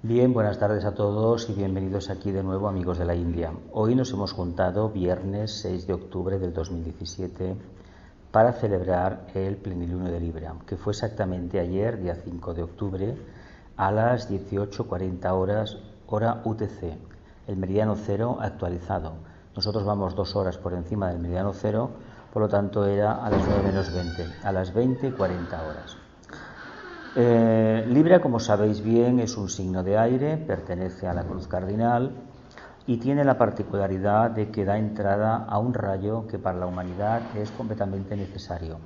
Bien, buenas tardes a todos y bienvenidos aquí de nuevo, amigos de la India. Hoy nos hemos juntado viernes 6 de octubre del 2017 para celebrar el plenilunio de Libra, que fue exactamente ayer, día 5 de octubre, a las 18:40 horas, hora UTC, el meridiano cero actualizado. Nosotros vamos 2 horas por encima del meridiano cero, por lo tanto era a las 9 menos 20, a las 20:40 horas. Libra, como sabéis bien, es un signo de aire, pertenece a la cruz cardinal y tiene la particularidad de que da entrada a un rayo que para la humanidad es completamente necesario.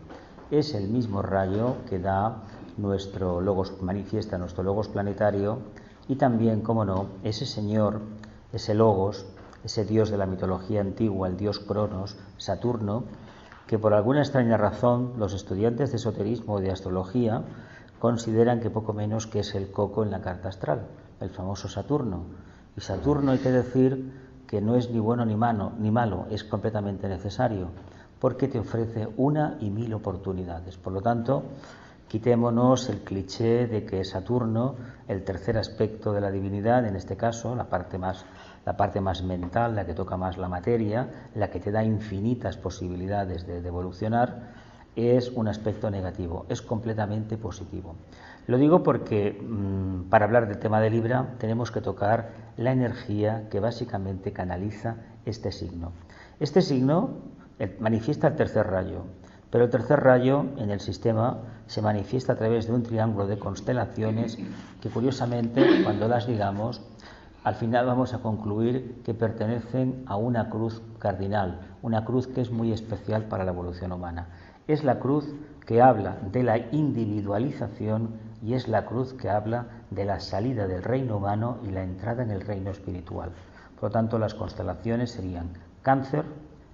Es el mismo rayo que da nuestro logos, manifiesta nuestro logos planetario, y también, como no, ese señor, ese logos, ese dios de la mitología antigua, el dios Cronos, Saturno, que por alguna extraña razón los estudiantes de esoterismo o de astrología consideran que poco menos que es el coco en la carta astral, el famoso Saturno. Y Saturno, hay que decir que no es ni bueno ni malo, es completamente necesario, porque te ofrece una y mil oportunidades. Por lo tanto, quitémonos el cliché de que Saturno, el tercer aspecto de la divinidad, en este caso, la parte más mental, la que toca más la materia, la que te da infinitas posibilidades de evolucionar, es un aspecto negativo, es completamente positivo. Lo digo porque para hablar del tema de Libra tenemos que tocar la energía que básicamente canaliza este signo. Este signo manifiesta el tercer rayo, pero el tercer rayo en el sistema se manifiesta a través de un triángulo de constelaciones que, curiosamente, cuando las digamos, al final vamos a concluir que pertenecen a una cruz cardinal, una cruz que es muy especial para la evolución humana. Es la cruz que habla de la individualización y es la cruz que habla de la salida del reino humano y la entrada en el reino espiritual. Por lo tanto, las constelaciones serían Cáncer,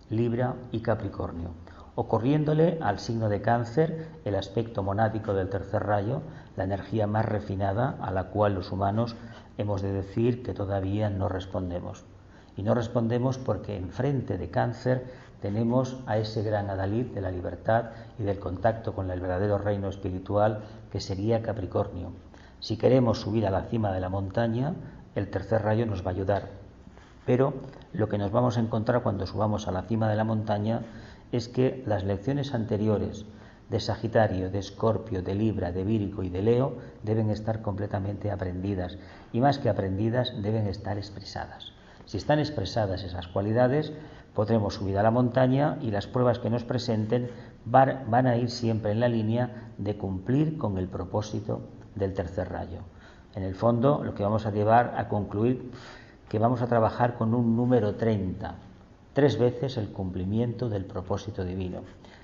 Libra y Capricornio, ocurriéndole al signo de Cáncer el aspecto monádico del tercer rayo, la energía más refinada a la cual los humanos hemos de decir que todavía no respondemos. Y no respondemos porque enfrente de Cáncer tenemos a ese gran adalid de la libertad y del contacto con el verdadero reino espiritual, que sería Capricornio. Si queremos subir a la cima de la montaña, el tercer rayo nos va a ayudar. Pero lo que nos vamos a encontrar cuando subamos a la cima de la montaña es que las lecciones anteriores de Sagitario, de Escorpio, de Libra, de Virgo y de Leo deben estar completamente aprendidas, y más que aprendidas deben estar expresadas. Si están expresadas esas cualidades, podremos subir a la montaña y las pruebas que nos presenten van a ir siempre en la línea de cumplir con el propósito del tercer rayo. En el fondo, lo que vamos a llevar a concluir que vamos a trabajar con un número 30, 3 veces el cumplimiento del propósito divino.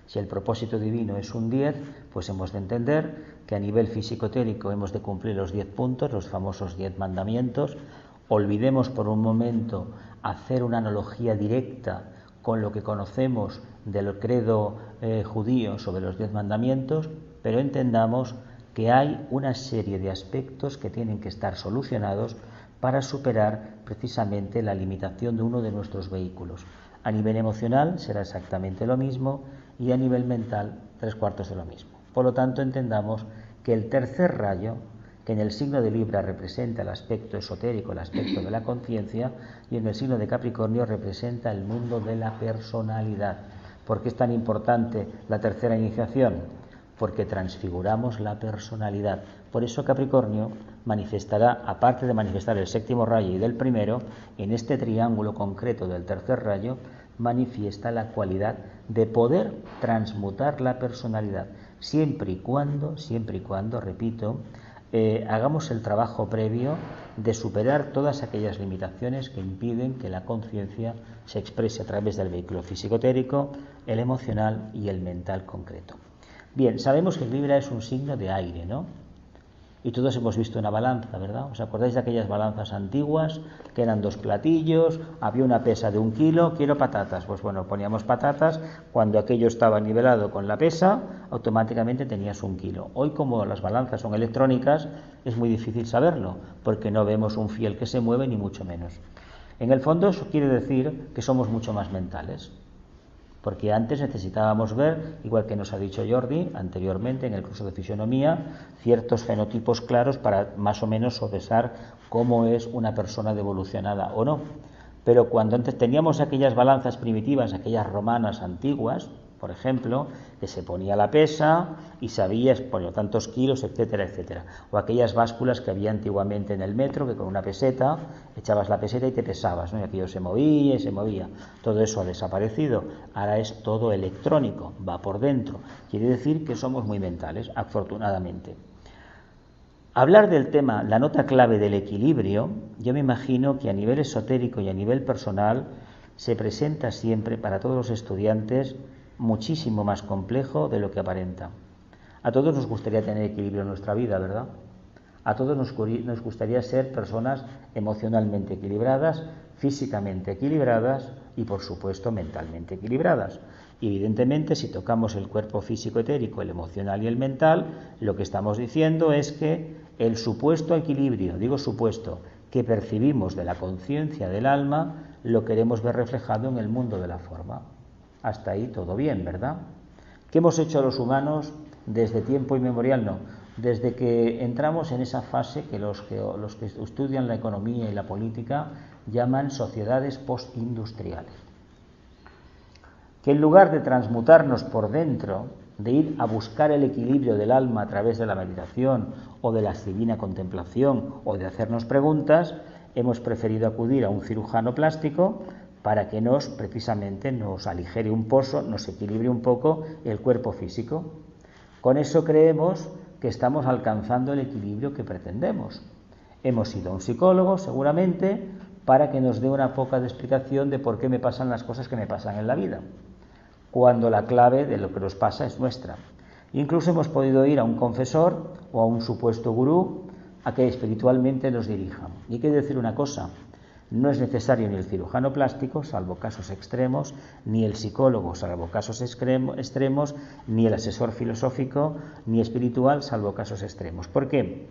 Si el propósito divino es un 10, pues hemos de entender que a nivel físico-teórico hemos de cumplir los 10 puntos, los famosos 10 mandamientos. Olvidemos por un momento hacer una analogía directa con lo que conocemos del credo judío sobre los 10 mandamientos, pero entendamos que hay una serie de aspectos que tienen que estar solucionados para superar precisamente la limitación de uno de nuestros vehículos. A nivel emocional será exactamente lo mismo y a nivel mental 3/4 de lo mismo. Por lo tanto, entendamos que el tercer rayo, que en el signo de Libra representa el aspecto esotérico, el aspecto de la conciencia, y en el signo de Capricornio representa el mundo de la personalidad. ¿Por qué es tan importante la tercera iniciación? Porque transfiguramos la personalidad. Por eso Capricornio manifestará, aparte de manifestar el séptimo rayo y del primero, en este triángulo concreto del tercer rayo, manifiesta la cualidad de poder transmutar la personalidad, siempre y cuando, repito, hagamos el trabajo previo de superar todas aquellas limitaciones que impiden que la conciencia se exprese a través del vehículo físico-etérico, el emocional y el mental concreto. Bien, sabemos que Libra es un signo de aire, ¿no? Y todos hemos visto una balanza, ¿verdad? ¿Os acordáis de aquellas balanzas antiguas que eran 2 platillos, había una pesa de 1 kilo, quiero patatas? Pues bueno, poníamos patatas, cuando aquello estaba nivelado con la pesa, automáticamente tenías 1 kilo. Hoy, como las balanzas son electrónicas, es muy difícil saberlo, porque no vemos un fiel que se mueve, ni mucho menos. En el fondo, eso quiere decir que somos mucho más mentales. porque antes necesitábamos ver, igual que nos ha dicho Jordi anteriormente en el curso de fisionomía, ciertos fenotipos claros para más o menos sopesar cómo es una persona devolucionada o no. Pero cuando antes teníamos aquellas balanzas primitivas, aquellas romanas antiguas, por ejemplo, que se ponía la pesa y sabías por tantos kilos, etcétera, etcétera. O aquellas básculas que había antiguamente en el metro, que con una peseta echabas la peseta y te pesabas, ¿no? Y aquello se movía y se movía. Todo eso ha desaparecido. Ahora es todo electrónico, va por dentro. Quiere decir que somos muy mentales, afortunadamente. Hablar del tema, la nota clave del equilibrio, yo me imagino que a nivel esotérico y a nivel personal se presenta siempre para todos los estudiantes muchísimo más complejo de lo que aparenta. A todos nos gustaría tener equilibrio en nuestra vida, ¿verdad? A todos nos gustaría ser personas emocionalmente equilibradas, físicamente equilibradas y, por supuesto, mentalmente equilibradas. Y, evidentemente, si tocamos el cuerpo físico etérico, el emocional y el mental, lo que estamos diciendo es que el supuesto equilibrio, digo supuesto, que percibimos de la conciencia del alma, lo queremos ver reflejado en el mundo de la forma. Hasta ahí todo bien, ¿verdad? ¿Qué hemos hecho los humanos desde tiempo inmemorial? No, desde que entramos en esa fase que los que estudian la economía y la política llaman sociedades postindustriales. Que en lugar de transmutarnos por dentro, de ir a buscar el equilibrio del alma a través de la meditación o de la divina contemplación o de hacernos preguntas, hemos preferido acudir a un cirujano plástico para que precisamente nos aligere un poco, nos equilibre un poco el cuerpo físico. Con eso creemos que estamos alcanzando el equilibrio que pretendemos. Hemos ido a un psicólogo, seguramente, para que nos dé una poca de explicación de por qué me pasan las cosas que me pasan en la vida, cuando la clave de lo que nos pasa es nuestra. Incluso hemos podido ir a un confesor o a un supuesto gurú a que espiritualmente nos dirija. Y hay que decir una cosa: no es necesario ni el cirujano plástico, salvo casos extremos, ni el psicólogo, salvo casos extremos, ni el asesor filosófico, ni espiritual, salvo casos extremos. ¿Por qué?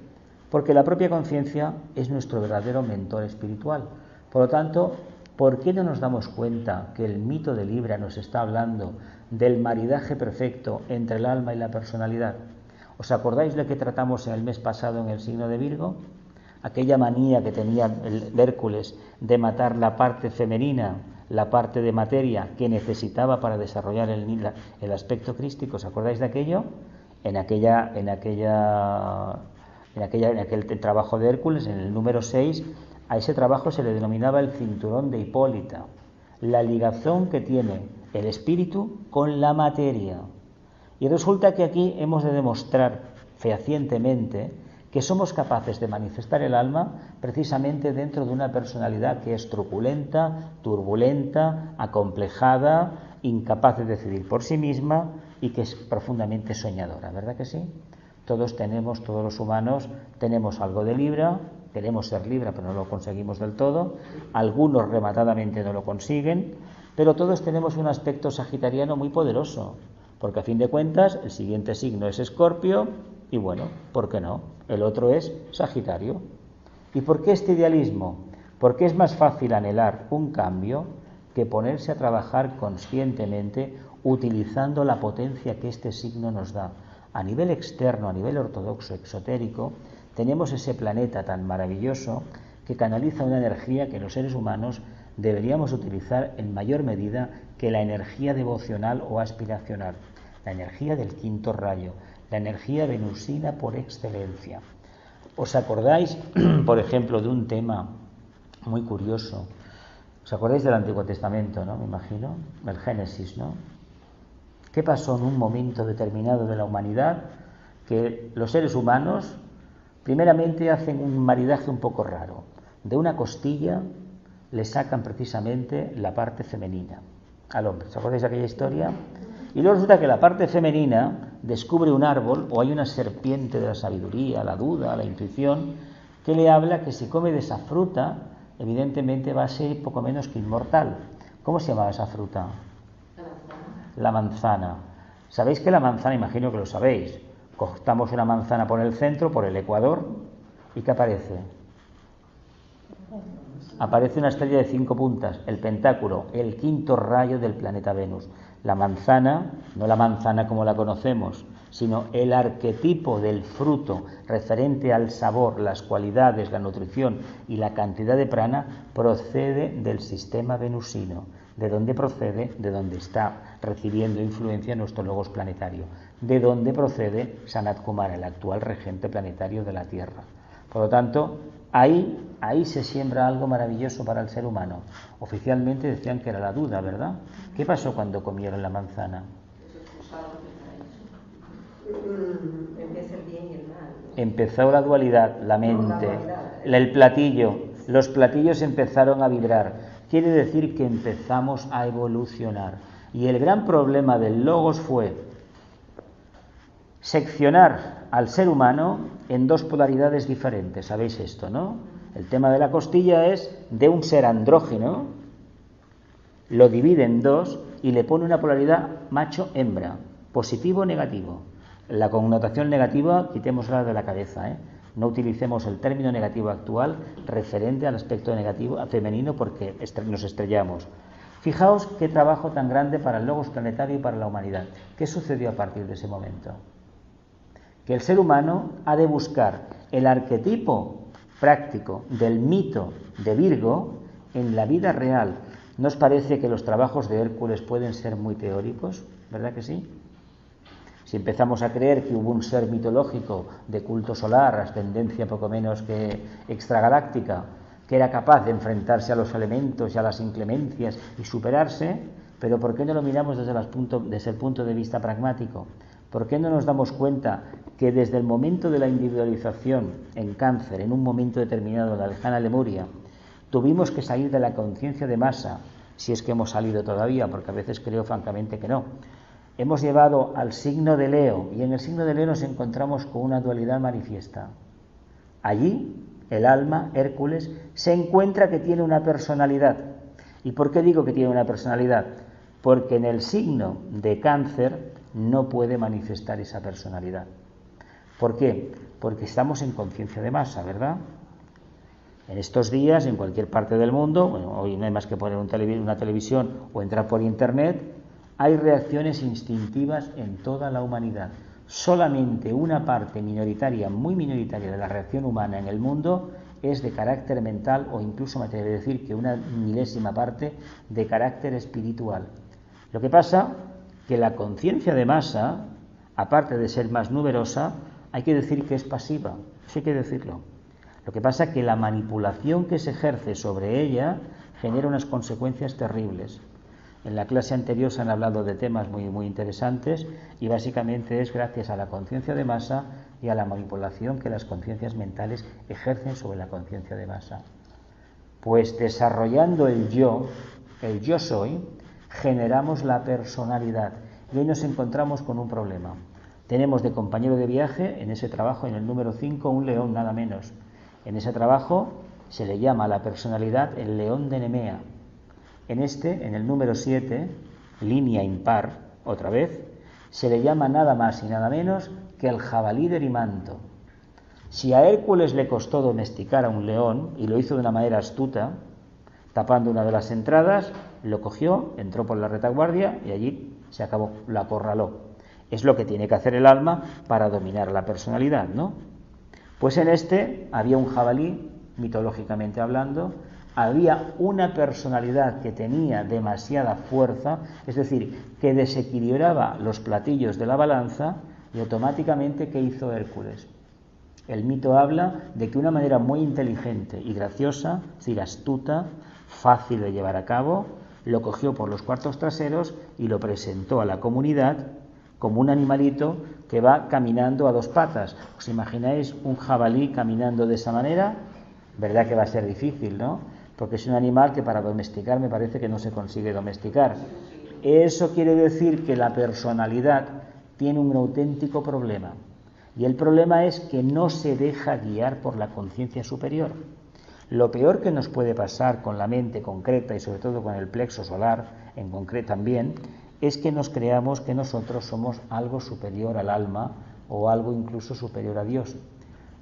Porque la propia conciencia es nuestro verdadero mentor espiritual. Por lo tanto, ¿por qué no nos damos cuenta que el mito de Libra nos está hablando del maridaje perfecto entre el alma y la personalidad? ¿Os acordáis de que tratamos el mes pasado en el signo de Virgo? Aquella manía que tenía el Hércules de matar la parte femenina, la parte de materia que necesitaba para desarrollar el aspecto crístico. ¿Os acordáis de aquello? En aquel trabajo de Hércules, en el número 6, a ese trabajo se le denominaba el cinturón de Hipólita, la ligación que tiene el espíritu con la materia. Y resulta que aquí hemos de demostrar fehacientemente que somos capaces de manifestar el alma precisamente dentro de una personalidad que es truculenta, turbulenta, acomplejada, incapaz de decidir por sí misma y que es profundamente soñadora, ¿verdad que sí? Todos los humanos tenemos algo de Libra, queremos ser Libra pero no lo conseguimos del todo, algunos rematadamente no lo consiguen, pero todos tenemos un aspecto sagitariano muy poderoso, porque a fin de cuentas el siguiente signo es Escorpio y bueno, ¿por qué no? El otro es Sagitario. ¿Y por qué este idealismo? Porque es más fácil anhelar un cambio que ponerse a trabajar conscientemente utilizando la potencia que este signo nos da. A nivel externo, a nivel ortodoxo, exotérico, tenemos ese planeta tan maravilloso que canaliza una energía que los seres humanos deberíamos utilizar en mayor medida que la energía devocional o aspiracional, la energía del quinto rayo, la energía venusina por excelencia. ¿Os acordáis, por ejemplo, de un tema muy curioso? ¿Os acordáis del Antiguo Testamento, no? Me imagino, el Génesis, ¿no? ¿Qué pasó en un momento determinado de la humanidad? Que los seres humanos, primeramente, hacen un maridaje un poco raro. De una costilla le sacan precisamente la parte femenina al hombre. ¿Os acordáis de aquella historia? Y luego resulta que la parte femenina descubre un árbol, o hay una serpiente de la sabiduría, la duda, la intuición, que le habla que si come de esa fruta, evidentemente va a ser poco menos que inmortal. ¿Cómo se llamaba esa fruta? La manzana. ¿Sabéis que la manzana, imagino que lo sabéis, cortamos una manzana por el centro, por el ecuador, y ¿qué aparece? Aparece una estrella de 5 puntas, el pentáculo, el quinto rayo del planeta Venus. La manzana, no la manzana como la conocemos, sino el arquetipo del fruto referente al sabor, las cualidades, la nutrición y la cantidad de prana, procede del sistema venusino. ¿De dónde procede? De donde está recibiendo influencia nuestro logos planetario. De dónde procede Sanat Kumara, el actual regente planetario de la Tierra. Por lo tanto, ahí se siembra algo maravilloso para el ser humano. Oficialmente decían que era la duda, ¿verdad? ¿Qué pasó cuando comieron la manzana? Empieza el bien y el mal. Empezó la dualidad, la mente, el platillo. Los platillos empezaron a vibrar. Quiere decir que empezamos a evolucionar. Y el gran problema del logos fue seccionar al ser humano en dos polaridades diferentes. ¿Sabéis esto, no? El tema de la costilla es de un ser andrógino, lo divide en dos y le pone una polaridad macho-hembra, positivo o negativo. La connotación negativa quitémosla de la cabeza, No utilicemos el término negativo actual referente al aspecto negativo femenino porque nos estrellamos. Fijaos qué trabajo tan grande para el logos planetario y para la humanidad. ¿Qué sucedió a partir de ese momento? Que el ser humano ha de buscar el arquetipo práctico del mito de Virgo en la vida real. ¿No os parece que los trabajos de Hércules pueden ser muy teóricos? ¿Verdad que sí? Si empezamos a creer que hubo un ser mitológico de culto solar, ascendencia poco menos que extragaláctica, que era capaz de enfrentarse a los elementos y a las inclemencias y superarse, pero ¿por qué no lo miramos desde el punto de vista pragmático? ¿Por qué no nos damos cuenta que desde el momento de la individualización en Cáncer, en un momento determinado en la lejana Lemuria, tuvimos que salir de la conciencia de masa, si es que hemos salido todavía, porque a veces creo francamente que no? Hemos llevado al signo de Leo y en el signo de Leo nos encontramos con una dualidad manifiesta. Allí el alma, Hércules, se encuentra que tiene una personalidad. ¿Y por qué digo que tiene una personalidad? Porque en el signo de Cáncer no puede manifestar esa personalidad. ¿Por qué? Porque estamos en conciencia de masa, ¿verdad? En estos días, en cualquier parte del mundo, hoy no hay más que poner una televisión o entrar por internet, hay reacciones instintivas en toda la humanidad. Solamente una parte minoritaria, muy minoritaria de la reacción humana en el mundo es de carácter mental o incluso me atrevería a decir que una milésima parte de carácter espiritual. Lo que pasa que la conciencia de masa, aparte de ser más numerosa, hay que decir que es pasiva, eso hay que decirlo. Lo que pasa que la manipulación que se ejerce sobre ella genera unas consecuencias terribles. En la clase anterior se han hablado de temas muy interesantes y básicamente es gracias a la conciencia de masa y a la manipulación que las conciencias mentales ejercen sobre la conciencia de masa. Pues desarrollando el yo soy, generamos la personalidad y hoy nos encontramos con un problema. Tenemos de compañero de viaje en ese trabajo, en el número 5, un león nada menos. En ese trabajo se le llama a la personalidad el león de Nemea. En el número 7, línea impar, otra vez, se le llama nada más y nada menos que el jabalí de Erimanto. Si a Hércules le costó domesticar a un león, y lo hizo de una manera astuta, tapando una de las entradas, lo cogió, entró por la retaguardia y allí se acabó, lo acorraló. Es lo que tiene que hacer el alma para dominar la personalidad, ¿no? Pues en había un jabalí, mitológicamente hablando, había una personalidad que tenía demasiada fuerza, es decir, que desequilibraba los platillos de la balanza y automáticamente, ¿qué hizo Hércules? El mito habla de que una manera muy inteligente y graciosa, es decir, astuta, fácil de llevar a cabo, lo cogió por los cuartos traseros y lo presentó a la comunidad como un animalito que va caminando a dos patas. ¿Os imagináis un jabalí caminando de esa manera? ¿Verdad que va a ser difícil, no? Porque es un animal que para domesticar me parece que no se consigue domesticar. Eso quiere decir que la personalidad tiene un auténtico problema. Y el problema es que no se deja guiar por la conciencia superior. Lo peor que nos puede pasar con la mente concreta y sobre todo con el plexo solar en concreto también, es que nos creamos que nosotros somos algo superior al alma o algo incluso superior a Dios.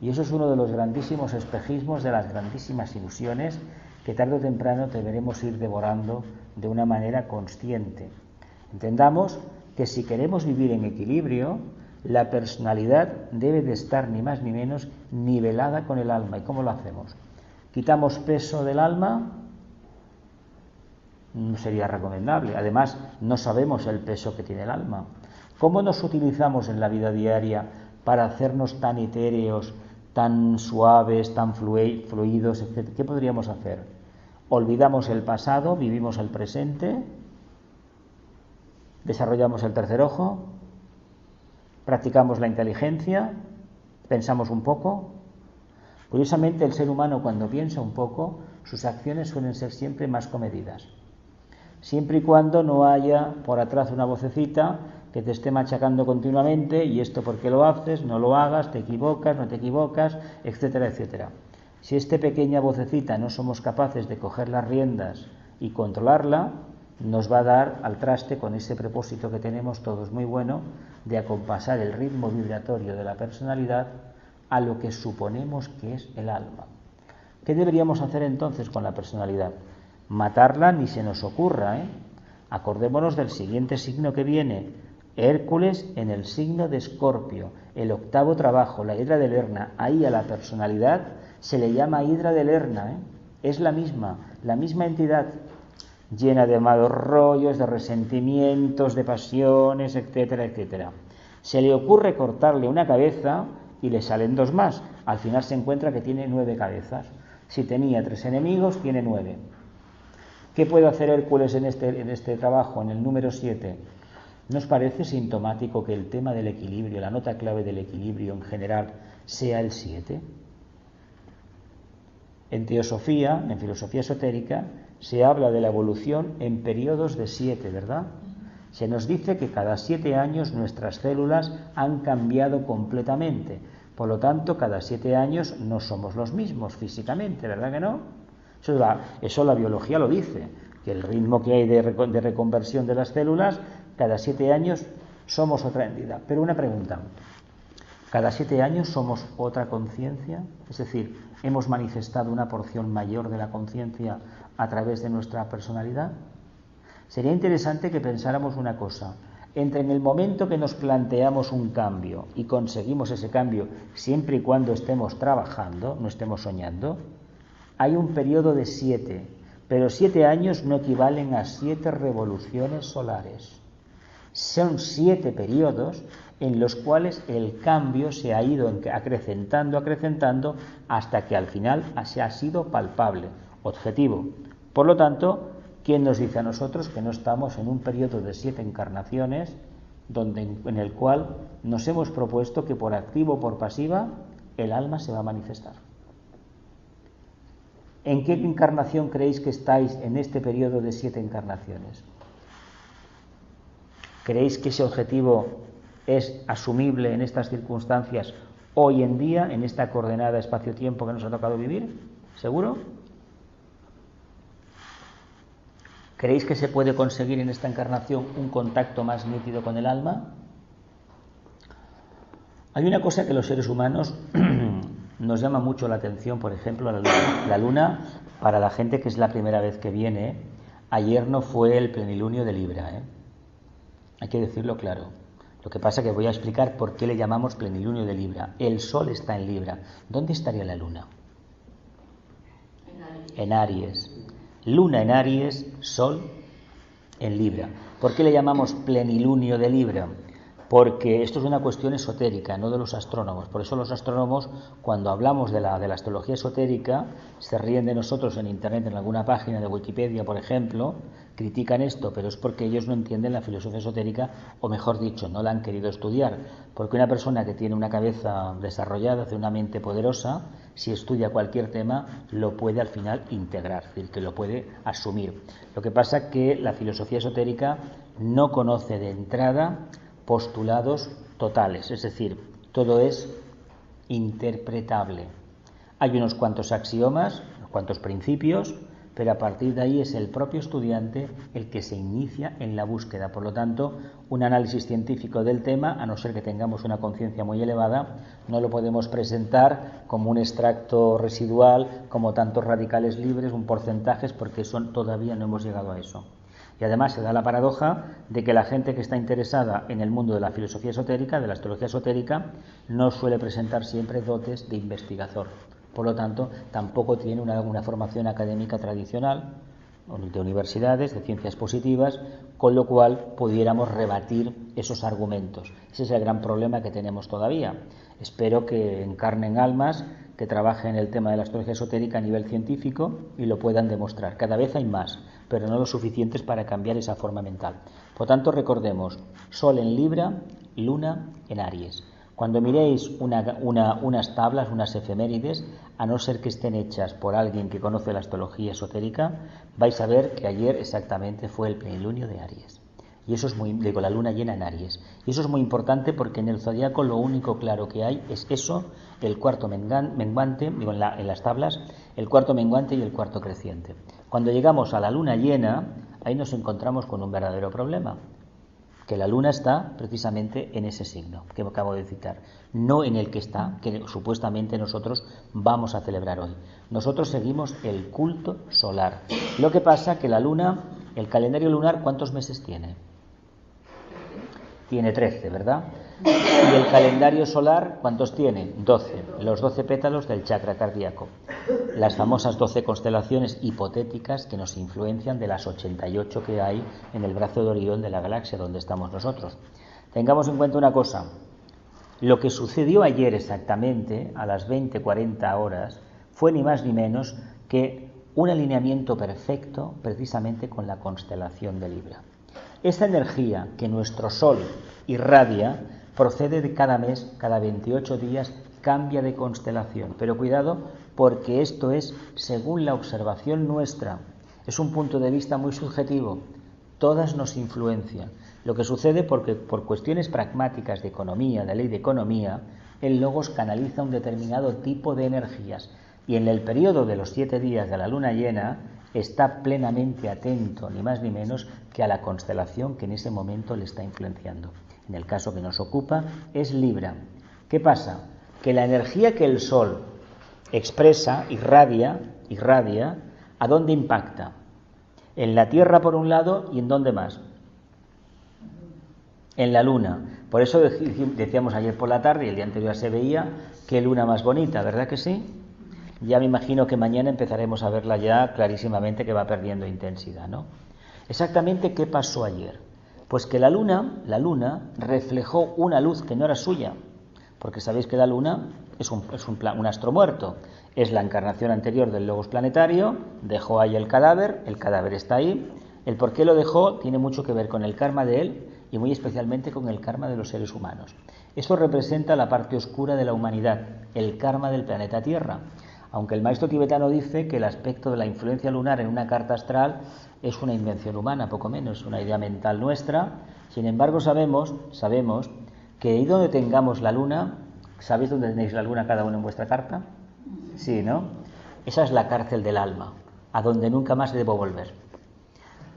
Y eso es uno de los grandísimos espejismos, de las grandísimas ilusiones que tarde o temprano deberemos ir devorando de una manera consciente. Entendamos que si queremos vivir en equilibrio, la personalidad debe de estar ni más ni menos nivelada con el alma. ¿Y cómo lo hacemos? ¿Quitamos peso del alma? No sería recomendable. Además, no sabemos el peso que tiene el alma. ¿Cómo nos utilizamos en la vida diaria para hacernos tan etéreos, tan suaves, tan fluidos, etc.? ¿Qué podríamos hacer? Olvidamos el pasado, vivimos el presente, desarrollamos el tercer ojo, practicamos la inteligencia, pensamos un poco. Curiosamente, el ser humano, cuando piensa un poco, sus acciones suelen ser siempre más comedidas. Siempre y cuando no haya por atrás una vocecita que te esté machacando continuamente, y esto por qué lo haces, no lo hagas, te equivocas, no te equivocas, etcétera, etcétera. Si esta pequeña vocecita no somos capaces de coger las riendas y controlarla, nos va a dar al traste con ese propósito que tenemos todos muy bueno de acompasar el ritmo vibratorio de la personalidad a lo que suponemos que es el alma. ¿Qué deberíamos hacer entonces con la personalidad? Matarla ni se nos ocurra, ¿eh? Acordémonos del siguiente signo que viene, Hércules en el signo de Escorpio, el octavo trabajo, la hidra de Lerna. Ahí a la personalidad se le llama hidra de Lerna, ¿eh? Es la misma entidad, llena de malos rollos, de resentimientos, de pasiones, etcétera, etcétera. Se le ocurre cortarle una cabeza y le salen dos más. Al final se encuentra que tiene 9 cabezas. Si tenía 3 enemigos, tiene 9. ¿Qué puede hacer Hércules en este trabajo, en el número 7? ¿Nos parece sintomático que el tema del equilibrio, la nota clave del equilibrio en general, sea el 7? En teosofía, en filosofía esotérica, se habla de la evolución en periodos de 7, ¿verdad? Se nos dice que cada 7 años nuestras células han cambiado completamente. Por lo tanto, cada 7 años no somos los mismos físicamente, ¿verdad que no? Eso la biología lo dice, que el ritmo que hay de reconversión de las células, cada 7 años somos otra entidad. Pero una pregunta, ¿cada 7 años somos otra conciencia? Es decir, ¿hemos manifestado una porción mayor de la conciencia a través de nuestra personalidad? Sería interesante que pensáramos una cosa. Entre en el momento que nos planteamos un cambio y conseguimos ese cambio, siempre y cuando estemos trabajando, no estemos soñando, hay un periodo de 7, pero 7 años no equivalen a 7 revoluciones solares. Son 7 periodos en los cuales el cambio se ha ido acrecentando, hasta que al final se ha sido palpable, objetivo. Por lo tanto, ¿quién nos dice a nosotros que no estamos en un periodo de 7 encarnaciones en el cual nos hemos propuesto que por activa o por pasiva el alma se va a manifestar? ¿En qué encarnación creéis que estáis en este periodo de 7 encarnaciones? ¿Creéis que ese objetivo es asumible en estas circunstancias hoy en día, en esta coordenada espacio-tiempo que nos ha tocado vivir? ¿Seguro? ¿Creéis que se puede conseguir en esta encarnación un contacto más nítido con el alma? Hay una cosa que los seres humanos nos llama mucho la atención, por ejemplo, la luna, para la gente que es la primera vez que viene. Ayer no fue el plenilunio de Libra, ¿eh? Hay que decirlo claro. Lo que pasa es que voy a explicar por qué le llamamos plenilunio de Libra. El Sol está en Libra. ¿Dónde estaría la Luna? En Aries. Luna en Aries, Sol en Libra. ¿Por qué le llamamos plenilunio de Libra? Porque esto es una cuestión esotérica, no de los astrónomos. Por eso los astrónomos, cuando hablamos de la astrología esotérica, se ríen de nosotros en Internet, en alguna página de Wikipedia, por ejemplo, critican esto, pero es porque ellos no entienden la filosofía esotérica, o mejor dicho, no la han querido estudiar. Porque una persona que tiene una cabeza desarrollada, de una mente poderosa, si estudia cualquier tema, lo puede al final integrar, es decir, que lo puede asumir. Lo que pasa es que la filosofía esotérica no conoce de entrada postulados totales, es decir, todo es interpretable. Hay unos cuantos axiomas, unos cuantos principios, pero a partir de ahí es el propio estudiante el que se inicia en la búsqueda. Por lo tanto, un análisis científico del tema, a no ser que tengamos una conciencia muy elevada, no lo podemos presentar como un extracto residual, como tantos radicales libres, un porcentaje, porque todavía no hemos llegado a eso. Y además se da la paradoja de que la gente que está interesada en el mundo de la filosofía esotérica, de la astrología esotérica, no suele presentar siempre dotes de investigador. Por lo tanto, tampoco tiene una formación académica tradicional, de universidades, de ciencias positivas, con lo cual pudiéramos rebatir esos argumentos. Ese es el gran problema que tenemos todavía. Espero que encarnen almas que trabajen en el tema de la astrología esotérica a nivel científico y lo puedan demostrar. Cada vez hay más, pero no lo suficientes para cambiar esa forma mental. Por tanto, recordemos, Sol en Libra, Luna en Aries. Cuando miréis unas tablas, unas efemérides, a no ser que estén hechas por alguien que conoce la astrología esotérica, vais a ver que ayer exactamente fue el plenilunio de Aries. Y eso es la luna llena en Aries. Y eso es muy importante porque en el zodiaco lo único claro que hay es eso, el cuarto menguante, en las tablas, el cuarto menguante y el cuarto creciente. Cuando llegamos a la luna llena, ahí nos encontramos con un verdadero problema, que la luna está precisamente en ese signo que acabo de citar, no en el que está, que supuestamente nosotros vamos a celebrar hoy. Nosotros seguimos el culto solar. Lo que pasa que la luna, el calendario lunar, ¿cuántos meses tiene? Tiene 13, ¿verdad? Y el calendario solar, ¿cuántos tiene? 12, los 12 pétalos del chakra cardíaco. Las famosas 12 constelaciones hipotéticas que nos influencian de las 88 que hay en el brazo de Orión de la galaxia donde estamos nosotros. Tengamos en cuenta una cosa, lo que sucedió ayer exactamente a las 20:40 horas fue ni más ni menos que un alineamiento perfecto precisamente con la constelación de Libra. Esta energía que nuestro Sol irradia procede de cada mes, cada 28 días, cambia de constelación. Pero cuidado, porque esto es según la observación nuestra. Es un punto de vista muy subjetivo. Todas nos influencian. Lo que sucede porque por cuestiones pragmáticas de economía, de ley de economía, el Logos canaliza un determinado tipo de energías. Y en el periodo de los 7 días de la luna llena, está plenamente atento, ni más ni menos, que a la constelación que en ese momento le está influenciando. En el caso que nos ocupa es Libra. ¿Qué pasa? Que la energía que el Sol expresa, irradia, ¿a dónde impacta? En la Tierra por un lado y ¿en dónde más? En la Luna. Por eso decíamos ayer por la tarde y el día anterior se veía qué luna más bonita, ¿verdad que sí? Ya me imagino que mañana empezaremos a verla ya clarísimamente que va perdiendo intensidad, ¿no? Exactamente qué pasó ayer. Pues que la luna reflejó una luz que no era suya, porque sabéis que la luna es un astro muerto, es la encarnación anterior del logos planetario, dejó ahí el cadáver está ahí. El por qué lo dejó tiene mucho que ver con el karma de él y muy especialmente con el karma de los seres humanos. Esto representa la parte oscura de la humanidad, el karma del planeta Tierra. Aunque el maestro tibetano dice que el aspecto de la influencia lunar en una carta astral es una invención humana, poco menos, una idea mental nuestra. Sin embargo, sabemos que ahí donde tengamos la luna, ¿sabéis dónde tenéis la luna cada uno en vuestra carta? Sí, ¿no? Esa es la cárcel del alma, a donde nunca más debo volver.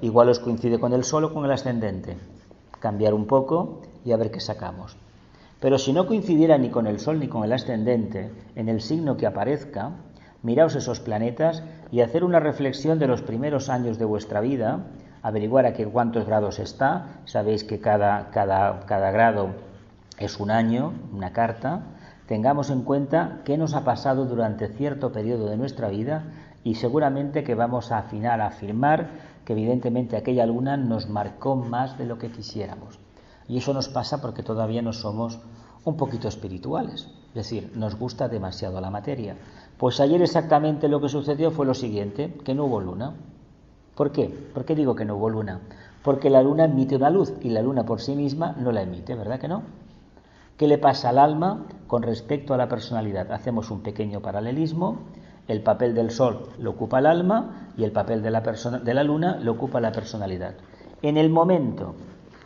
Igual os coincide con el sol o con el ascendente. Cambiar un poco y a ver qué sacamos. Pero si no coincidiera ni con el Sol ni con el ascendente, en el signo que aparezca, miraos esos planetas y hacer una reflexión de los primeros años de vuestra vida, averiguar a cuántos grados está. Sabéis que cada grado es un año, una carta. Tengamos en cuenta qué nos ha pasado durante cierto periodo de nuestra vida y seguramente que vamos a afirmar que evidentemente aquella luna nos marcó más de lo que quisiéramos. Y eso nos pasa porque todavía no somos un poquito espirituales, es decir, nos gusta demasiado la materia. Pues ayer exactamente lo que sucedió fue lo siguiente, que no hubo luna. ¿Por qué? ¿Por qué digo que no hubo luna? Porque la luna emite una luz y la luna por sí misma no la emite, ¿verdad que no? ¿Qué le pasa al alma con respecto a la personalidad? Hacemos un pequeño paralelismo, el papel del sol lo ocupa el alma y el papel de la luna lo ocupa la personalidad. En el momento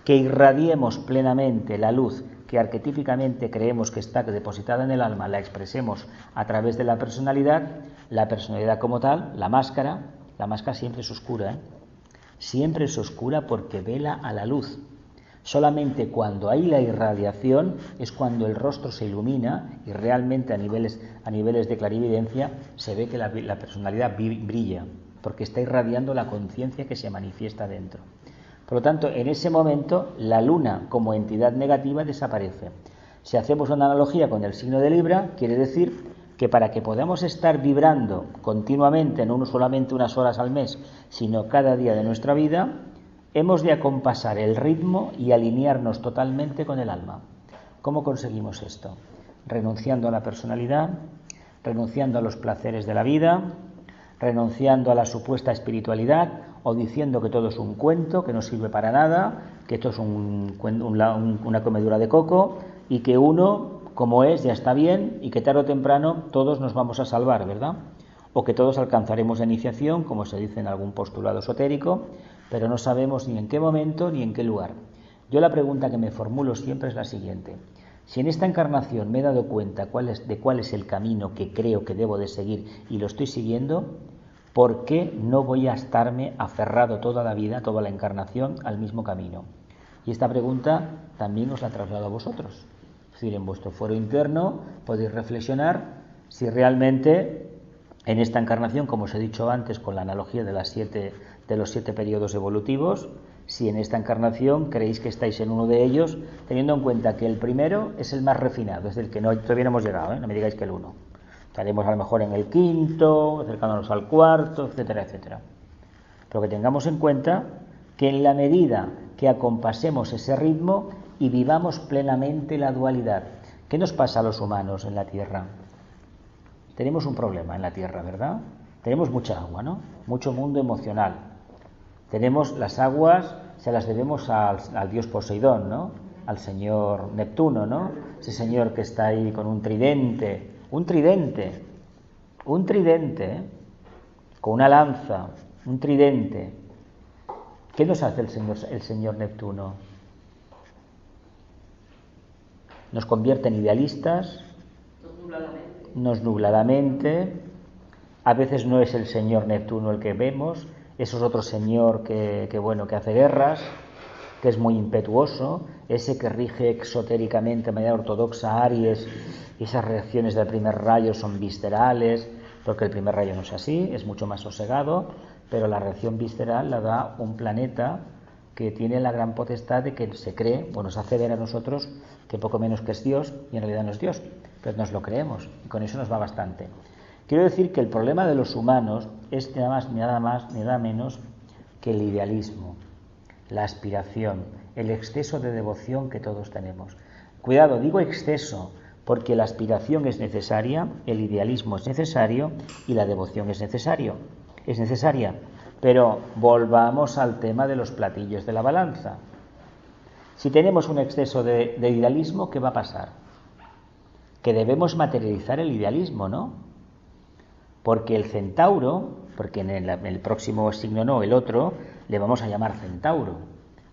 que irradiemos plenamente la luz que arquetípicamente creemos que está depositada en el alma, la expresemos a través de la personalidad como tal, la máscara siempre es oscura, siempre es oscura porque vela a la luz. Solamente cuando hay la irradiación es cuando el rostro se ilumina y realmente a niveles de clarividencia se ve que la personalidad brilla. porque está irradiando la conciencia que se manifiesta dentro. Por lo tanto, en ese momento, la luna como entidad negativa desaparece. Si hacemos una analogía con el signo de Libra, quiere decir que para que podamos estar vibrando continuamente, no solamente unas horas al mes, sino cada día de nuestra vida, hemos de acompasar el ritmo y alinearnos totalmente con el alma. ¿Cómo conseguimos esto? Renunciando a la personalidad, renunciando a los placeres de la vida, renunciando a la supuesta espiritualidad o diciendo que todo es un cuento, que no sirve para nada, que esto es una comedura de coco y que uno, como es, ya está bien y que tarde o temprano todos nos vamos a salvar, ¿verdad? O que todos alcanzaremos la iniciación, como se dice en algún postulado esotérico, pero no sabemos ni en qué momento ni en qué lugar. Yo la pregunta que me formulo siempre es la siguiente. Si en esta encarnación me he dado cuenta de cuál es el camino que creo que debo de seguir y lo estoy siguiendo, ¿por qué no voy a estarme aferrado toda la vida, toda la encarnación, al mismo camino? Y esta pregunta también os la traslado a vosotros. Es decir, en vuestro fuero interno podéis reflexionar si realmente en esta encarnación, como os he dicho antes con la analogía de los 7 periodos evolutivos, si en esta encarnación creéis que estáis en uno de ellos, teniendo en cuenta que el primero es el más refinado, es el que todavía no hemos llegado, no me digáis que el 1. Estaremos a lo mejor en el 5, acercándonos al 4, etcétera, etcétera. Pero que tengamos en cuenta que en la medida que acompasemos ese ritmo y vivamos plenamente la dualidad. ¿Qué nos pasa a los humanos en la Tierra? Tenemos un problema en la Tierra, ¿verdad? Tenemos mucha agua, ¿no? Mucho mundo emocional. Tenemos las aguas, se las debemos al dios Poseidón, ¿no? Al señor Neptuno, ¿no? Ese señor que está ahí con un tridente, con una lanza, un tridente. ¿Qué nos hace el señor Neptuno? Nos convierte en idealistas, nos nubla la mente. A veces no es el señor Neptuno el que vemos, eso es otro señor que hace guerras, que es muy impetuoso, ese que rige exotéricamente de manera ortodoxa Aries, y esas reacciones del primer rayo son viscerales, porque el primer rayo no es así, es mucho más sosegado, pero la reacción visceral la da un planeta que tiene la gran potestad de que se cree, nos hace ver a nosotros que poco menos que es Dios, y en realidad no es Dios, pero nos lo creemos, y con eso nos va bastante. Quiero decir que el problema de los humanos es nada menos que el idealismo, la aspiración, el exceso de devoción que todos tenemos. Cuidado, digo exceso, porque la aspiración es necesaria, el idealismo es necesario y la devoción es necesaria. Pero volvamos al tema de los platillos de la balanza. Si tenemos un exceso de idealismo, ¿qué va a pasar? Que debemos materializar el idealismo, ¿no? Porque el centauro, porque en el próximo signo no, el otro, le vamos a llamar centauro.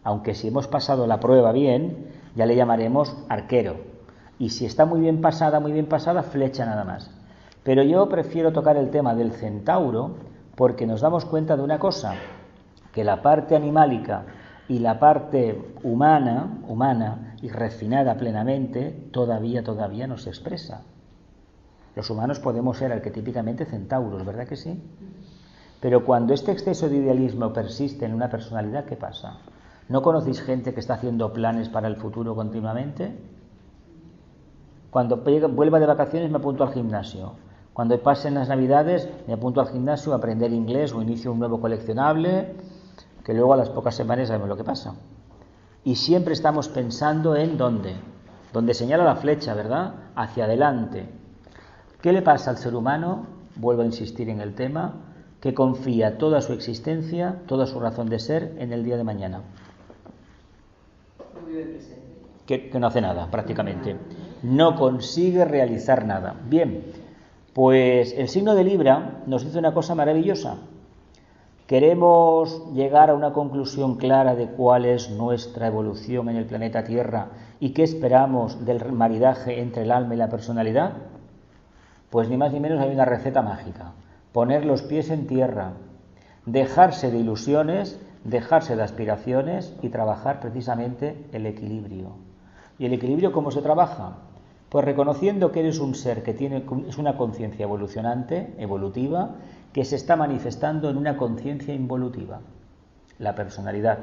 Aunque si hemos pasado la prueba bien, ya le llamaremos arquero. Y si está muy bien pasada, flecha nada más. Pero yo prefiero tocar el tema del centauro porque nos damos cuenta de una cosa, que la parte animálica y la parte humana y refinada plenamente, todavía no se expresa. Los humanos podemos ser arquetípicamente centauros, ¿verdad que sí? Pero cuando este exceso de idealismo persiste en una personalidad, ¿qué pasa? ¿No conocéis gente que está haciendo planes para el futuro continuamente? Cuando vuelva de vacaciones me apunto al gimnasio. Cuando pasen las Navidades me apunto al gimnasio a aprender inglés o inicio un nuevo coleccionable, que luego a las pocas semanas sabemos lo que pasa. Y siempre estamos pensando en ¿dónde? Donde señala la flecha, ¿verdad? Hacia adelante. ¿Qué le pasa al ser humano? Vuelvo a insistir en el tema, que confía toda su existencia, toda su razón de ser en el día de mañana. No vive presente. Que no hace nada, prácticamente. No consigue realizar nada. Bien, pues el signo de Libra nos dice una cosa maravillosa. ¿Queremos llegar a una conclusión clara de cuál es nuestra evolución en el planeta Tierra y qué esperamos del maridaje entre el alma y la personalidad? Pues ni más ni menos hay una receta mágica. Poner los pies en tierra, dejarse de ilusiones, dejarse de aspiraciones y trabajar precisamente el equilibrio. ¿Y el equilibrio cómo se trabaja? Pues reconociendo que eres un ser que es una conciencia evolucionante, evolutiva, que se está manifestando en una conciencia involutiva, la personalidad.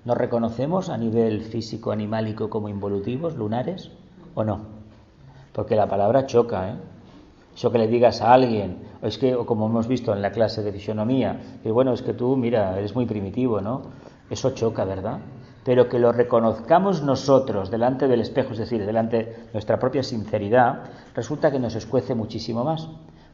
¿Nos reconocemos a nivel físico, animálico como involutivos, lunares, o no? Porque la palabra choca, ¿eh? Eso que le digas a alguien, o como hemos visto en la clase de fisionomía, que bueno, es que tú, mira, eres muy primitivo, ¿no? Eso choca, ¿verdad? Pero que lo reconozcamos nosotros delante del espejo, es decir, delante de nuestra propia sinceridad, resulta que nos escuece muchísimo más,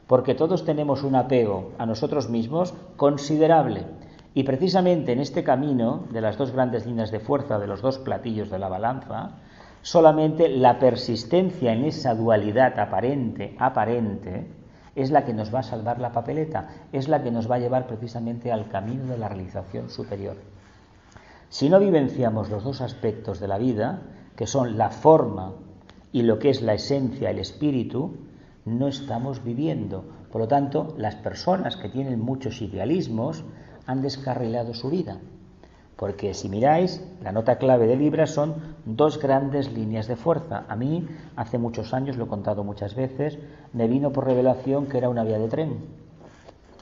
porque todos tenemos un apego a nosotros mismos considerable, y precisamente en este camino de las dos grandes líneas de fuerza, de los dos platillos de la balanza, solamente la persistencia en esa dualidad aparente, es la que nos va a salvar la papeleta, es la que nos va a llevar precisamente al camino de la realización superior. Si no vivenciamos los dos aspectos de la vida, que son la forma y lo que es la esencia, el espíritu, no estamos viviendo. Por lo tanto, las personas que tienen muchos idealismos han descarrilado su vida. Porque si miráis, la nota clave de Libra son dos grandes líneas de fuerza. A mí, hace muchos años, lo he contado muchas veces, me vino por revelación que era una vía de tren.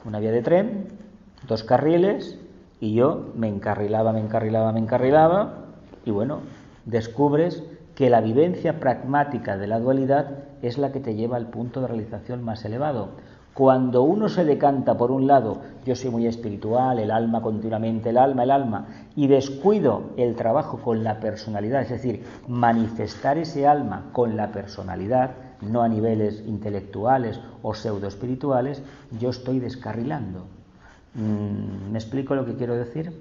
Una vía de tren, dos carriles, y yo me encarrilaba, y bueno, descubres que la vivencia pragmática de la dualidad es la que te lleva al punto de realización más elevado. Cuando uno se decanta por un lado, yo soy muy espiritual, el alma continuamente, el alma, y descuido el trabajo con la personalidad, es decir, manifestar ese alma con la personalidad, no a niveles intelectuales o pseudoespirituales, yo estoy descarrilando. ¿Me explico lo que quiero decir?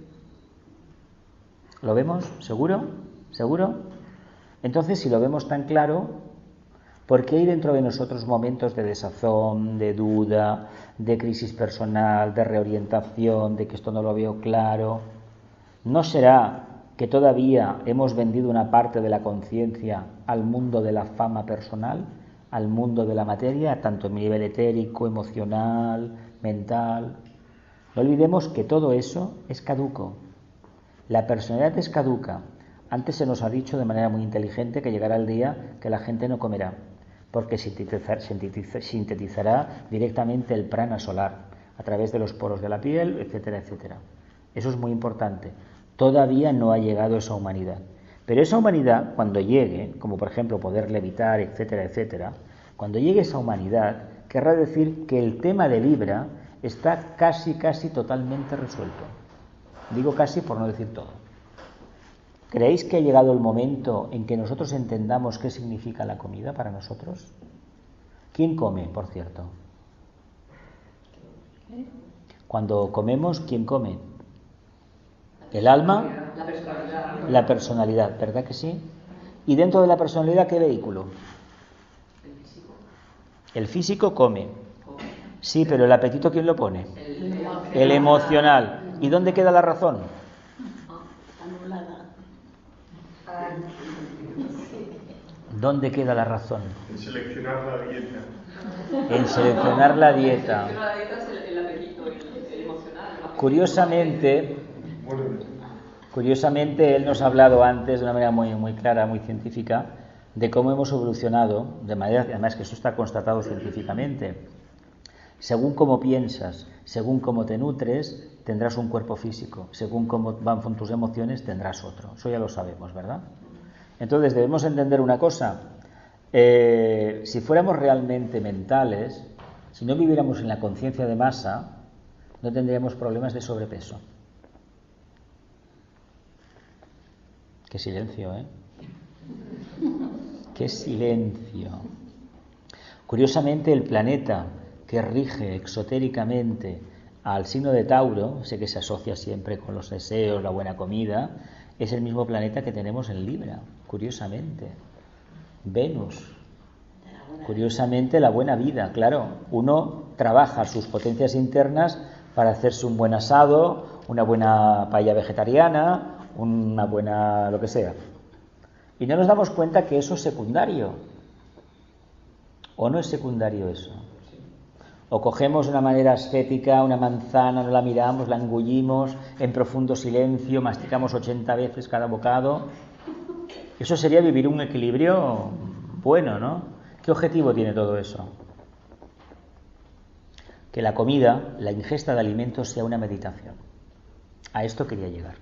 ¿Lo vemos? ¿Seguro? ¿Seguro? Entonces, si lo vemos tan claro, ¿por qué hay dentro de nosotros momentos de desazón, de duda, de crisis personal, de reorientación, de que esto no lo veo claro? ¿No será que todavía hemos vendido una parte de la conciencia al mundo de la fama personal, al mundo de la materia, tanto en nivel etérico, emocional, mental? No olvidemos que todo eso es caduco. La personalidad es caduca. Antes se nos ha dicho de manera muy inteligente que llegará el día que la gente no comerá, porque sintetizará directamente el prana solar a través de los poros de la piel, etcétera, etcétera. Eso es muy importante. Todavía no ha llegado esa humanidad. Pero esa humanidad, cuando llegue, como por ejemplo poder levitar, etcétera, etcétera, cuando llegue esa humanidad, querrá decir que el tema de Libra está casi totalmente resuelto. Digo casi por no decir todo. ¿Creéis que ha llegado el momento en que nosotros entendamos qué significa la comida para nosotros? ¿Quién come, por cierto? Cuando comemos, ¿quién come? ¿El alma? La personalidad, ¿verdad que sí? ¿Y dentro de la personalidad qué vehículo? El físico come. Sí, pero el apetito ¿quién lo pone? El emocional. ¿Y dónde queda la razón? ¿Dónde queda la razón? En seleccionar la dieta. En seleccionar la dieta. La dieta es el apetito, el emocional. Curiosamente, él nos ha hablado antes de una manera muy clara, muy científica, de cómo hemos evolucionado, de manera, además que eso está constatado científicamente. Según cómo piensas, según cómo te nutres, tendrás un cuerpo físico. Según cómo van con tus emociones, tendrás otro. Eso ya lo sabemos, ¿verdad? Entonces debemos entender una cosa. Si fuéramos realmente mentales, si no viviéramos en la conciencia de masa, no tendríamos problemas de sobrepeso. Qué silencio, ¿eh? Qué silencio. Curiosamente, el planeta que rige exotéricamente al signo de Tauro, sé que se asocia siempre con los deseos, la buena comida, es el mismo planeta que tenemos en Libra, curiosamente. Venus. Curiosamente, la buena vida, claro. Uno trabaja sus potencias internas para hacerse un buen asado, una buena paella vegetariana, una buena lo que sea. Y no nos damos cuenta que eso es secundario. ¿O no es secundario eso? O cogemos de una manera ascética una manzana, no la miramos, la engullimos en profundo silencio, masticamos 80 veces cada bocado. Eso sería vivir un equilibrio bueno, ¿no? ¿Qué objetivo tiene todo eso? Que la comida, la ingesta de alimentos, sea una meditación. A esto quería llegar.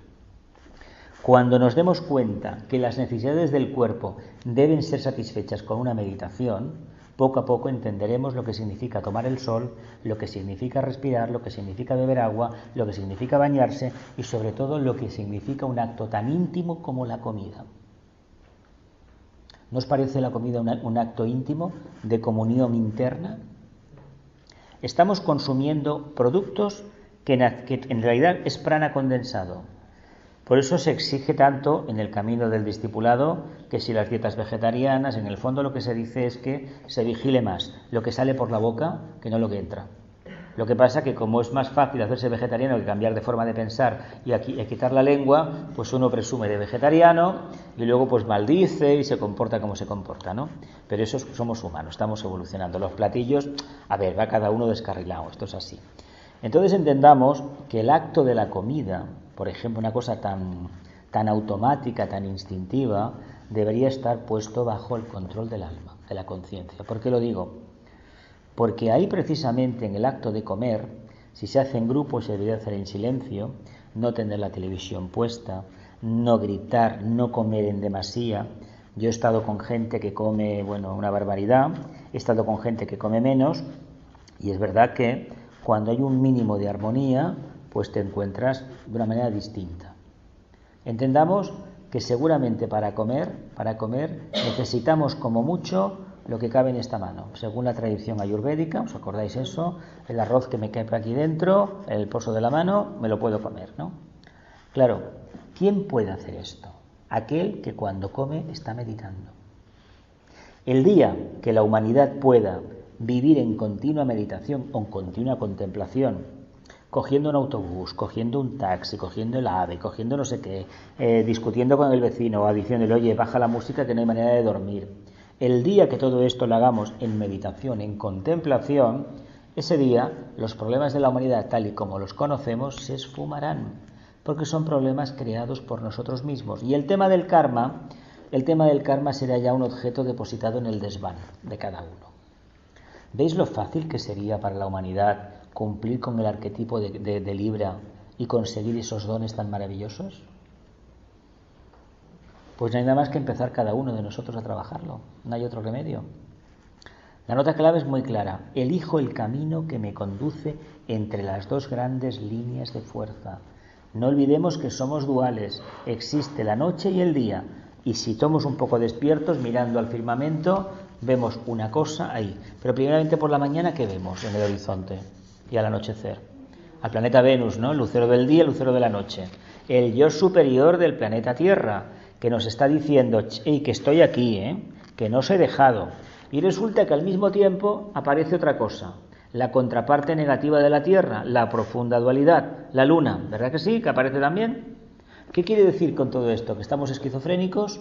Cuando nos demos cuenta que las necesidades del cuerpo deben ser satisfechas con una meditación, poco a poco entenderemos lo que significa tomar el sol, lo que significa respirar, lo que significa beber agua, lo que significa bañarse y sobre todo lo que significa un acto tan íntimo como la comida. ¿No os parece la comida un acto íntimo de comunión interna? Estamos consumiendo productos que en realidad es prana condensado. Por eso se exige tanto en el camino del discipulado que si las dietas vegetarianas, en el fondo lo que se dice es que se vigile más lo que sale por la boca que no lo que entra. Lo que pasa que como es más fácil hacerse vegetariano que cambiar de forma de pensar y quitar la lengua, pues uno presume de vegetariano y luego pues maldice y se comporta como se comporta, ¿no? Pero eso somos humanos, estamos evolucionando. Los platillos, a ver, va cada uno descarrilado, esto es así. Entonces entendamos que el acto de la comida, por ejemplo, una cosa tan automática, tan instintiva, debería estar puesto bajo el control del alma, de la conciencia. ¿Por qué lo digo? Porque ahí precisamente en el acto de comer, si se hace en grupo, se debería hacer en silencio, no tener la televisión puesta, no gritar, no comer en demasía. Yo he estado con gente que come, una barbaridad, he estado con gente que come menos, y es verdad que cuando hay un mínimo de armonía, pues te encuentras de una manera distinta. Entendamos que seguramente para comer necesitamos como mucho lo que cabe en esta mano. Según la tradición ayurvédica, ¿os acordáis eso? El arroz que me cae por aquí dentro, el pozo de la mano, me lo puedo comer, ¿no? Claro, ¿quién puede hacer esto? Aquel que cuando come está meditando. El día que la humanidad pueda vivir en continua meditación o en continua contemplación, cogiendo un autobús, cogiendo un taxi, cogiendo el AVE, cogiendo no sé qué, discutiendo con el vecino o diciéndole, oye, baja la música que no hay manera de dormir. El día que todo esto lo hagamos en meditación, en contemplación, ese día los problemas de la humanidad tal y como los conocemos se esfumarán, porque son problemas creados por nosotros mismos. Y el tema del karma será ya un objeto depositado en el desván de cada uno. ¿Veis lo fácil que sería para la humanidad cumplir con el arquetipo de Libra y conseguir esos dones tan maravillosos? Pues no hay nada más que empezar cada uno de nosotros a trabajarlo, no hay otro remedio. La nota clave es muy clara: elijo el camino que me conduce entre las dos grandes líneas de fuerza. No olvidemos que somos duales, existe la noche y el día, y si estamos un poco despiertos mirando al firmamento, vemos una cosa ahí. Pero primeramente por la mañana, ¿qué vemos en el horizonte? Y al anochecer. Al planeta Venus, ¿no? El lucero del día, el lucero de la noche. El yo superior del planeta Tierra, que nos está diciendo, hey, que estoy aquí, que no os he dejado. Y resulta que al mismo tiempo aparece otra cosa, la contraparte negativa de la Tierra, la profunda dualidad, la Luna, ¿verdad que sí? Que aparece también. ¿Qué quiere decir con todo esto? ¿Que estamos esquizofrénicos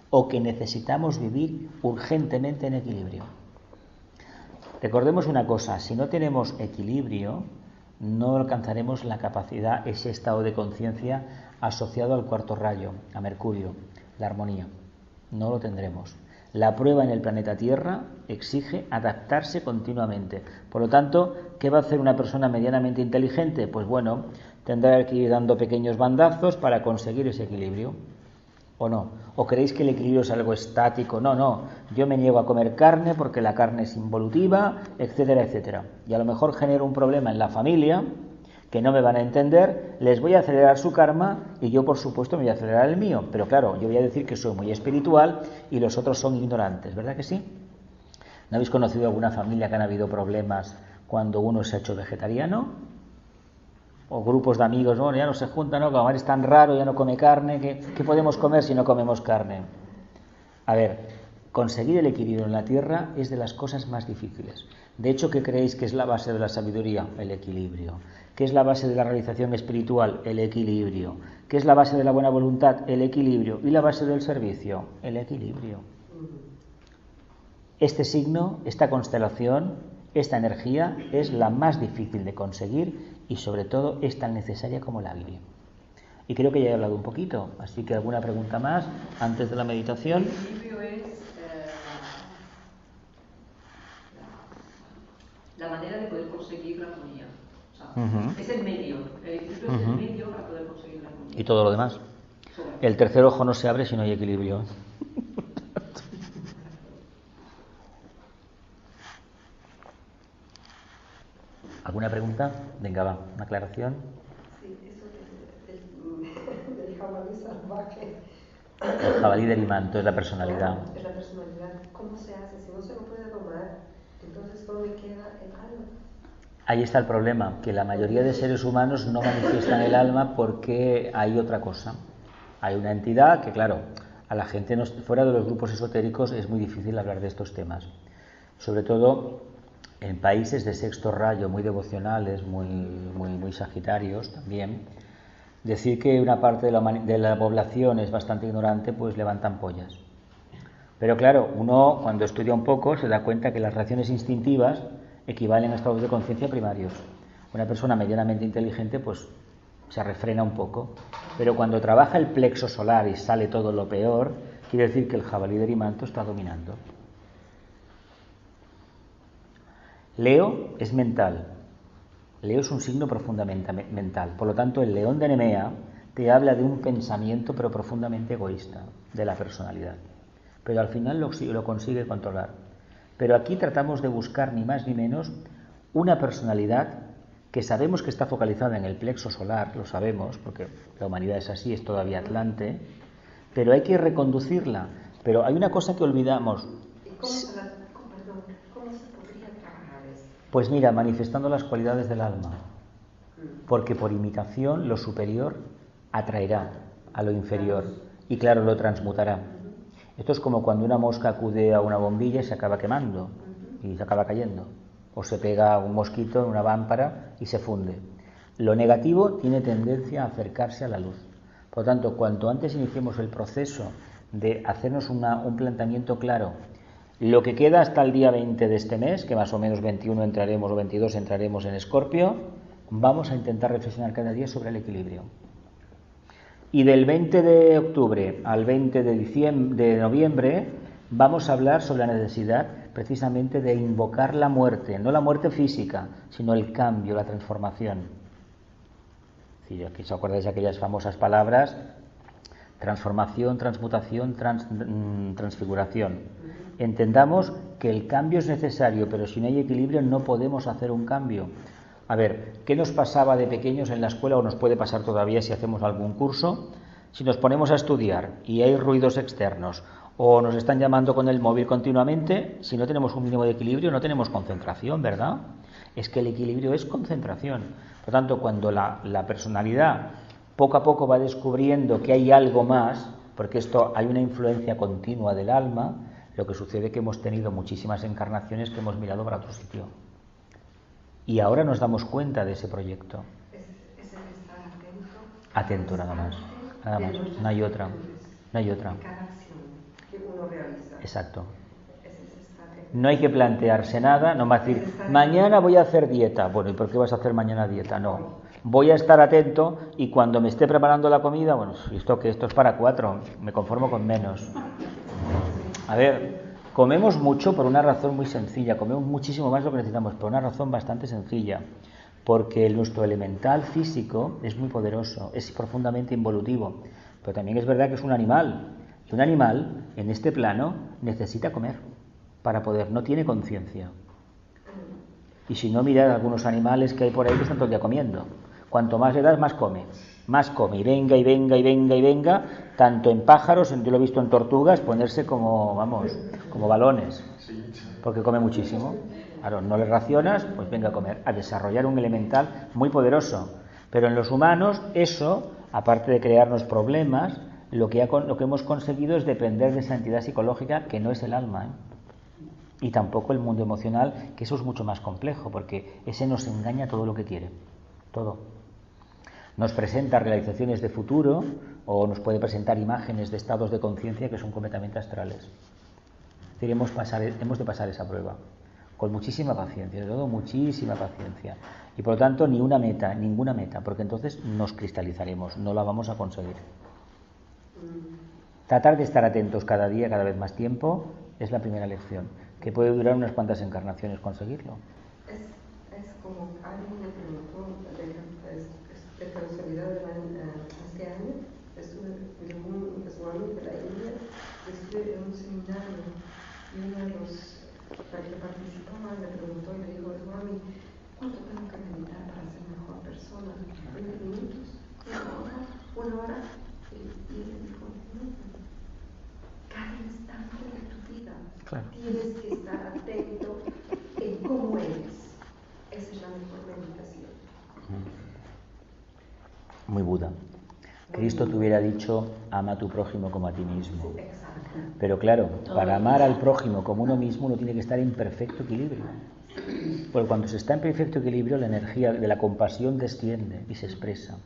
o que necesitamos vivir urgentemente en equilibrio? Recordemos una cosa, si no tenemos equilibrio, no alcanzaremos la capacidad, ese estado de conciencia asociado al cuarto rayo, a Mercurio, la armonía. No lo tendremos. La prueba en el planeta Tierra exige adaptarse continuamente. Por lo tanto, ¿qué va a hacer una persona medianamente inteligente? Pues tendrá que ir dando pequeños bandazos para conseguir ese equilibrio. ¿O no? ¿O creéis que el equilibrio es algo estático? No. Yo me niego a comer carne porque la carne es involutiva, etcétera, etcétera. Y a lo mejor genero un problema en la familia que no me van a entender, les voy a acelerar su karma y yo, por supuesto, me voy a acelerar el mío. Pero claro, yo voy a decir que soy muy espiritual y los otros son ignorantes, ¿verdad que sí? ¿No habéis conocido alguna familia que han habido problemas cuando uno se ha hecho vegetariano? O grupos de amigos, ya no se juntan, como es tan raro, ya no come carne, ¿qué podemos comer si no comemos carne? A ver, conseguir el equilibrio en la Tierra es de las cosas más difíciles. De hecho, ¿qué creéis que es la base de la sabiduría? El equilibrio. ¿Qué es la base de la realización espiritual? El equilibrio. ¿Qué es la base de la buena voluntad? El equilibrio. ¿Y la base del servicio? El equilibrio. Este signo, esta constelación, esta energía es la más difícil de conseguir y sobre todo es tan necesaria como el aire. Y creo que ya he hablado un poquito, así que alguna pregunta más antes de la meditación. El equilibrio es de poder conseguir la armonía. O sea, Ujú. es el medio. El equilibrio es el medio para poder conseguir la armonía. ¿Y todo lo demás? El tercer ojo no se abre si no hay equilibrio. ¿Alguna pregunta? Venga, va, una aclaración. Sí, eso del jabalí salvaje. El jabalí del manto es la personalidad. Es la personalidad. ¿Cómo se hace? Si no se lo puede domar, entonces ¿dónde queda el alma? Ahí está el problema, que la mayoría de seres humanos no manifiestan el alma porque hay otra cosa. Hay una entidad que, claro, a la gente fuera de los grupos esotéricos es muy difícil hablar de estos temas. Sobre todo en países de sexto rayo, muy devocionales, muy sagitarios también. Decir que una parte de la población es bastante ignorante, pues levantan pollas. Pero claro, uno cuando estudia un poco se da cuenta que las reacciones instintivas equivalen a estados de conciencia primarios. Una persona medianamente inteligente pues se refrena un poco, pero cuando trabaja el plexo solar y sale todo lo peor, quiere decir que el jabalí de Erimanto está dominando. Leo es mental. Leo es un signo profundamente mental. Por lo tanto, el león de Nemea te habla de un pensamiento pero profundamente egoísta de la personalidad. Pero al final lo consigue controlar. Pero aquí tratamos de buscar ni más ni menos una personalidad que sabemos que está focalizada en el plexo solar, lo sabemos, porque la humanidad es así, es todavía Atlante, pero hay que reconducirla. Pero hay una cosa que olvidamos. ¿Y cómo se podría trabajar eso? Pues mira, manifestando las cualidades del alma, porque por imitación lo superior atraerá a lo inferior y claro, lo transmutará. Esto es como cuando una mosca acude a una bombilla y se acaba quemando y se acaba cayendo, o se pega un mosquito en una lámpara y se funde. Lo negativo tiene tendencia a acercarse a la luz. Por lo tanto, cuanto antes iniciemos el proceso de hacernos un planteamiento claro, lo que queda hasta el día 20 de este mes, que más o menos 21 entraremos o 22 entraremos en Escorpio, vamos a intentar reflexionar cada día sobre el equilibrio. Y del 20 de octubre al 20 de noviembre vamos a hablar sobre la necesidad precisamente de invocar la muerte, no la muerte física, sino el cambio, la transformación. Si os acordáis de aquellas famosas palabras, transformación, transmutación, transfiguración. Entendamos que el cambio es necesario, pero si no hay equilibrio no podemos hacer un cambio. A ver, ¿qué nos pasaba de pequeños en la escuela o nos puede pasar todavía si hacemos algún curso? Si nos ponemos a estudiar y hay ruidos externos o nos están llamando con el móvil continuamente, si no tenemos un mínimo de equilibrio no tenemos concentración, ¿verdad? Es que el equilibrio es concentración. Por lo tanto, cuando la personalidad poco a poco va descubriendo que hay algo más, porque esto hay una influencia continua del alma, lo que sucede es que hemos tenido muchísimas encarnaciones que hemos mirado para otro sitio. Y ahora nos damos cuenta de ese proyecto. Es el estar atento. Atento nada más. Nada más. No hay otra. No hay otra. Cada acción que uno realiza. Exacto. Es estar atento. No hay que plantearse nada, no va a decir, mañana voy a hacer dieta. Bueno, ¿y por qué vas a hacer mañana dieta? No. Voy a estar atento y cuando me esté preparando la comida, bueno, esto es para 4, me conformo con menos. A ver, comemos mucho por una razón muy sencilla, comemos muchísimo más de lo que necesitamos, por una razón bastante sencilla, porque nuestro elemental físico es muy poderoso, es profundamente involutivo, pero también es verdad que es un animal, y un animal en este plano necesita comer para poder, no tiene conciencia. Y si no, mirad algunos animales que hay por ahí que están todo el día comiendo. Cuanto más le das, más come, y venga, y venga, y venga, y venga, tanto en pájaros, yo lo he visto en tortugas, ponerse como balones, porque come muchísimo. Claro, no le racionas, pues venga a comer, a desarrollar un elemental muy poderoso. Pero en los humanos, eso, aparte de crearnos problemas, lo que hemos conseguido es depender de esa entidad psicológica que no es el alma, y tampoco el mundo emocional, que eso es mucho más complejo, porque ese nos engaña todo lo que quiere, todo. Nos presenta realizaciones de futuro o nos puede presentar imágenes de estados de conciencia que son completamente astrales. Es decir, hemos de pasar esa prueba con muchísima paciencia, de todo muchísima paciencia. Y por lo tanto ninguna meta, porque entonces nos cristalizaremos, no la vamos a conseguir. Tratar de estar atentos cada día, cada vez más tiempo, es la primera lección, que puede durar unas cuantas encarnaciones conseguirlo. Es es como alguien me preguntó de casualidad este año, estuve en un Swami de la India, estuve en un seminario y uno de los que participaba me preguntó y me dijo, Swami, ¿cuánto tengo que meditar para ser mejor persona? ¿20 minutos? ¿Una hora? Y él dijo, no, cada instante de tu vida tienes que estar atento en cómo eres. Esa es la mejor meditación. Muy Buda. Cristo te hubiera dicho, ama a tu prójimo como a ti mismo. Pero claro, para amar al prójimo como uno mismo, uno tiene que estar en perfecto equilibrio. Porque cuando se está en perfecto equilibrio, la energía de la compasión desciende y se expresa.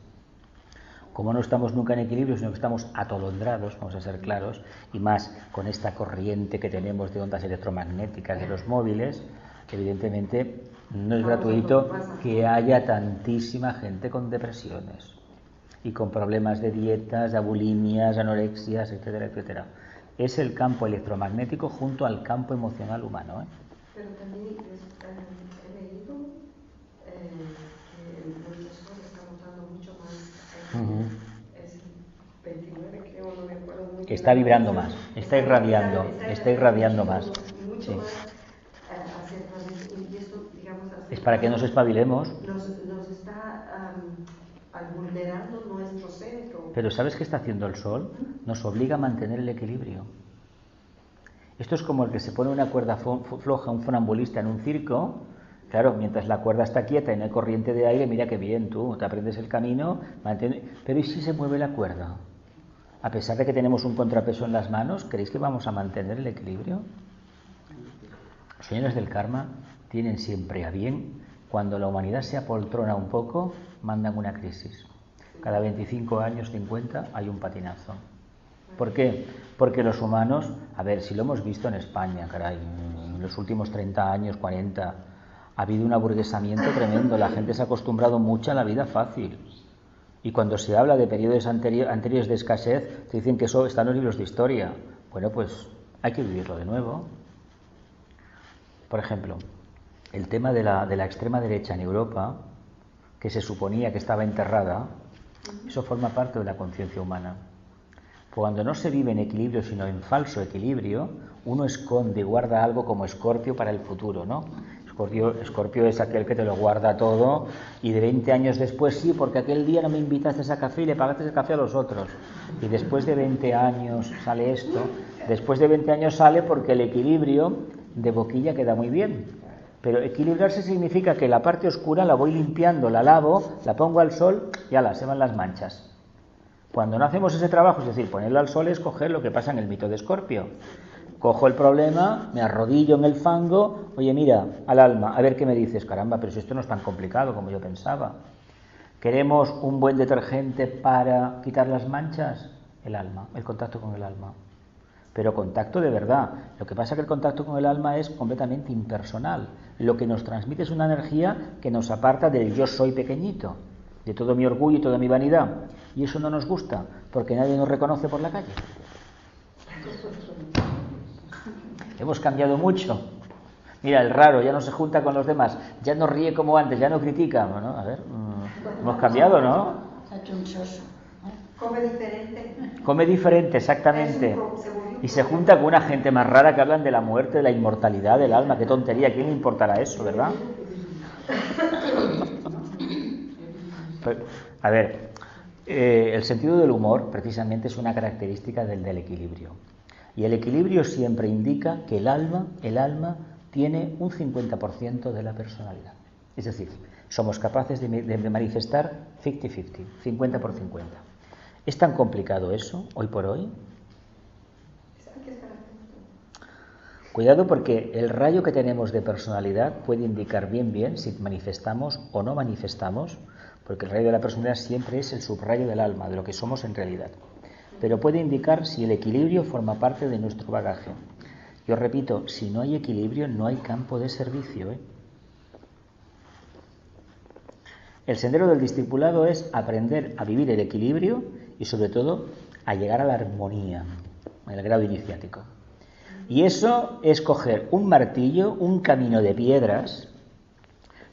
Como no estamos nunca en equilibrio, sino que estamos atolondrados, vamos a ser claros, y más con esta corriente que tenemos de ondas electromagnéticas de los móviles, evidentemente no es gratuito que haya tantísima gente con depresiones y con problemas de dietas, de bulimias, anorexias, etcétera, etcétera. Es el campo electromagnético junto al campo emocional humano, ¿eh? Pero también he leído que el profesor está notando mucho más. Es 29, creo, no me acuerdo muy bien. Está vibrando más, está irradiando más. Mucho Sí. más y esto, digamos, es para que nos espabilemos. Nos está vulnerando nuestro centro. Pero ¿sabes qué está haciendo el sol? Nos obliga a mantener el equilibrio. Esto es como el que se pone una cuerda floja, un funambulista en un circo. Claro, mientras la cuerda está quieta y no hay corriente de aire, mira qué bien, tú te aprendes el camino, pero ¿y si se mueve la cuerda? A pesar de que tenemos un contrapeso en las manos, ¿creéis que vamos a mantener el equilibrio? Los señores del karma tienen siempre a bien, cuando la humanidad se apoltrona un poco, mandan una crisis. Cada 25 años, 50, hay un patinazo. ¿Por qué? Porque los humanos, a ver, si lo hemos visto en España, caray, en los últimos 30 años, 40, ha habido un aburguesamiento tremendo, la gente se ha acostumbrado mucho a la vida fácil. Y cuando se habla de periodos anteriores de escasez, te dicen que eso está en los libros de historia. Bueno, pues hay que vivirlo de nuevo. Por ejemplo, el tema de la extrema derecha en Europa, que se suponía que estaba enterrada, eso forma parte de la conciencia humana. Cuando no se vive en equilibrio, sino en falso equilibrio, uno esconde y guarda algo como Escorpio para el futuro, ¿no? Escorpio es aquel que te lo guarda todo y de 20 años después sí, porque aquel día no me invitaste a café y le pagaste el café a los otros. Y después de 20 años sale esto, después de 20 años sale porque el equilibrio de boquilla queda muy bien. Pero equilibrarse significa que la parte oscura la voy limpiando, la lavo, la pongo al sol y ala, se van las manchas. Cuando no hacemos ese trabajo, es decir, ponerlo al sol es coger lo que pasa en el mito de Escorpio. Cojo el problema, me arrodillo en el fango, oye, mira, al alma, a ver qué me dices, caramba, pero si esto no es tan complicado como yo pensaba. ¿Queremos un buen detergente para quitar las manchas? El alma, el contacto con el alma. Pero contacto de verdad. Lo que pasa es que el contacto con el alma es completamente impersonal. Lo que nos transmite es una energía que nos aparta del yo soy pequeñito, de todo mi orgullo y toda mi vanidad. Y eso no nos gusta, porque nadie nos reconoce por la calle. Hemos cambiado mucho. Mira, el raro ya no se junta con los demás, ya no ríe como antes, ya no critica. Bueno, a ver, hemos cambiado, ¿no? Come diferente. Come diferente, exactamente. Y se junta con una gente más rara que hablan de la muerte, de la inmortalidad del alma. Qué tontería, ¿a quién le importará eso, verdad? Pero, a ver, el sentido del humor precisamente es una característica del equilibrio. Y el equilibrio siempre indica que el alma tiene un 50% de la personalidad. Es decir, somos capaces de manifestar 50-50, 50 por 50. ¿Es tan complicado eso, hoy por hoy? Cuidado porque el rayo que tenemos de personalidad puede indicar bien si manifestamos o no manifestamos, porque el rayo de la personalidad siempre es el subrayo del alma, de lo que somos en realidad. Pero puede indicar si el equilibrio forma parte de nuestro bagaje. Yo repito, si no hay equilibrio no hay campo de servicio, ¿eh? El sendero del discipulado es aprender a vivir el equilibrio y sobre todo a llegar a la armonía, en el grado iniciático. Y eso es coger un martillo, un camino de piedras,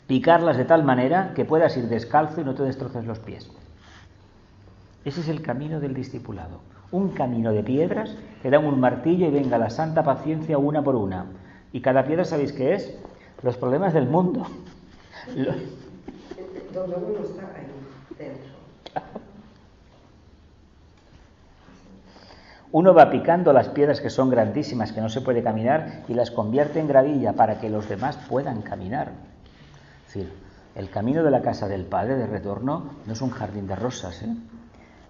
Picarlas de tal manera que puedas ir descalzo y no te destroces los pies. Ese es el camino del discipulado. Un camino de piedras, que dan un martillo y venga la santa paciencia una por una. Y cada piedra, ¿sabéis qué es? Los problemas del mundo. Donde uno está ahí dentro. Uno va picando las piedras que son grandísimas, que no se puede caminar, y las convierte en gravilla para que los demás puedan caminar. Es decir, el camino de la casa del Padre de retorno no es un jardín de rosas, ¿eh?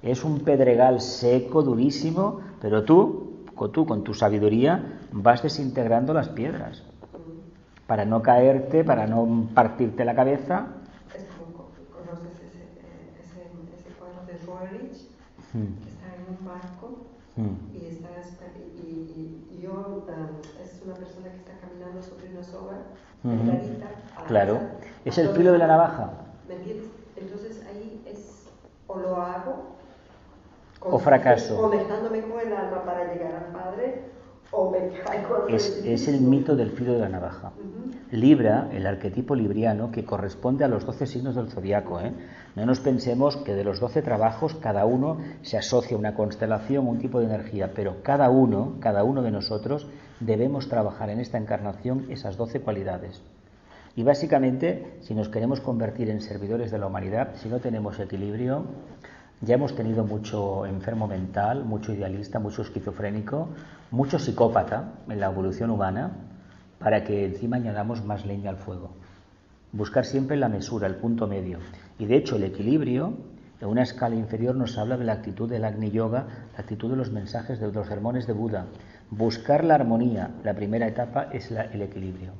Es un pedregal seco, durísimo, pero tú, con tu sabiduría, vas desintegrando las piedras para no caerte, para no partirte la cabeza. Es como, ¿conoces ese cuadro de Roerich? Está en un barco y yo, es una persona que está caminando sobre una soga, delgadita. Claro, es el filo de la navaja. ¿Me entiendes? Entonces ahí es, o lo hago, o fracaso. Conectándome con el alma para llegar al Padre, o me caigo. Es el mito del filo de la navaja. Libra, el arquetipo libriano, que corresponde a los 12 signos del zodiaco, ¿eh? No nos pensemos que de los 12 trabajos cada uno se asocia a una constelación, un tipo de energía, pero cada uno de nosotros debemos trabajar en esta encarnación esas 12 cualidades. Y básicamente, si nos queremos convertir en servidores de la humanidad, si no tenemos equilibrio, ya hemos tenido mucho enfermo mental, mucho idealista, mucho esquizofrénico, mucho psicópata en la evolución humana, para que encima añadamos más leña al fuego. Buscar siempre la mesura, el punto medio. Y de hecho el equilibrio, en una escala inferior, nos habla de la actitud del Agni Yoga, la actitud de los mensajes de los sermones de Buda. Buscar la armonía, la primera etapa es el equilibrio.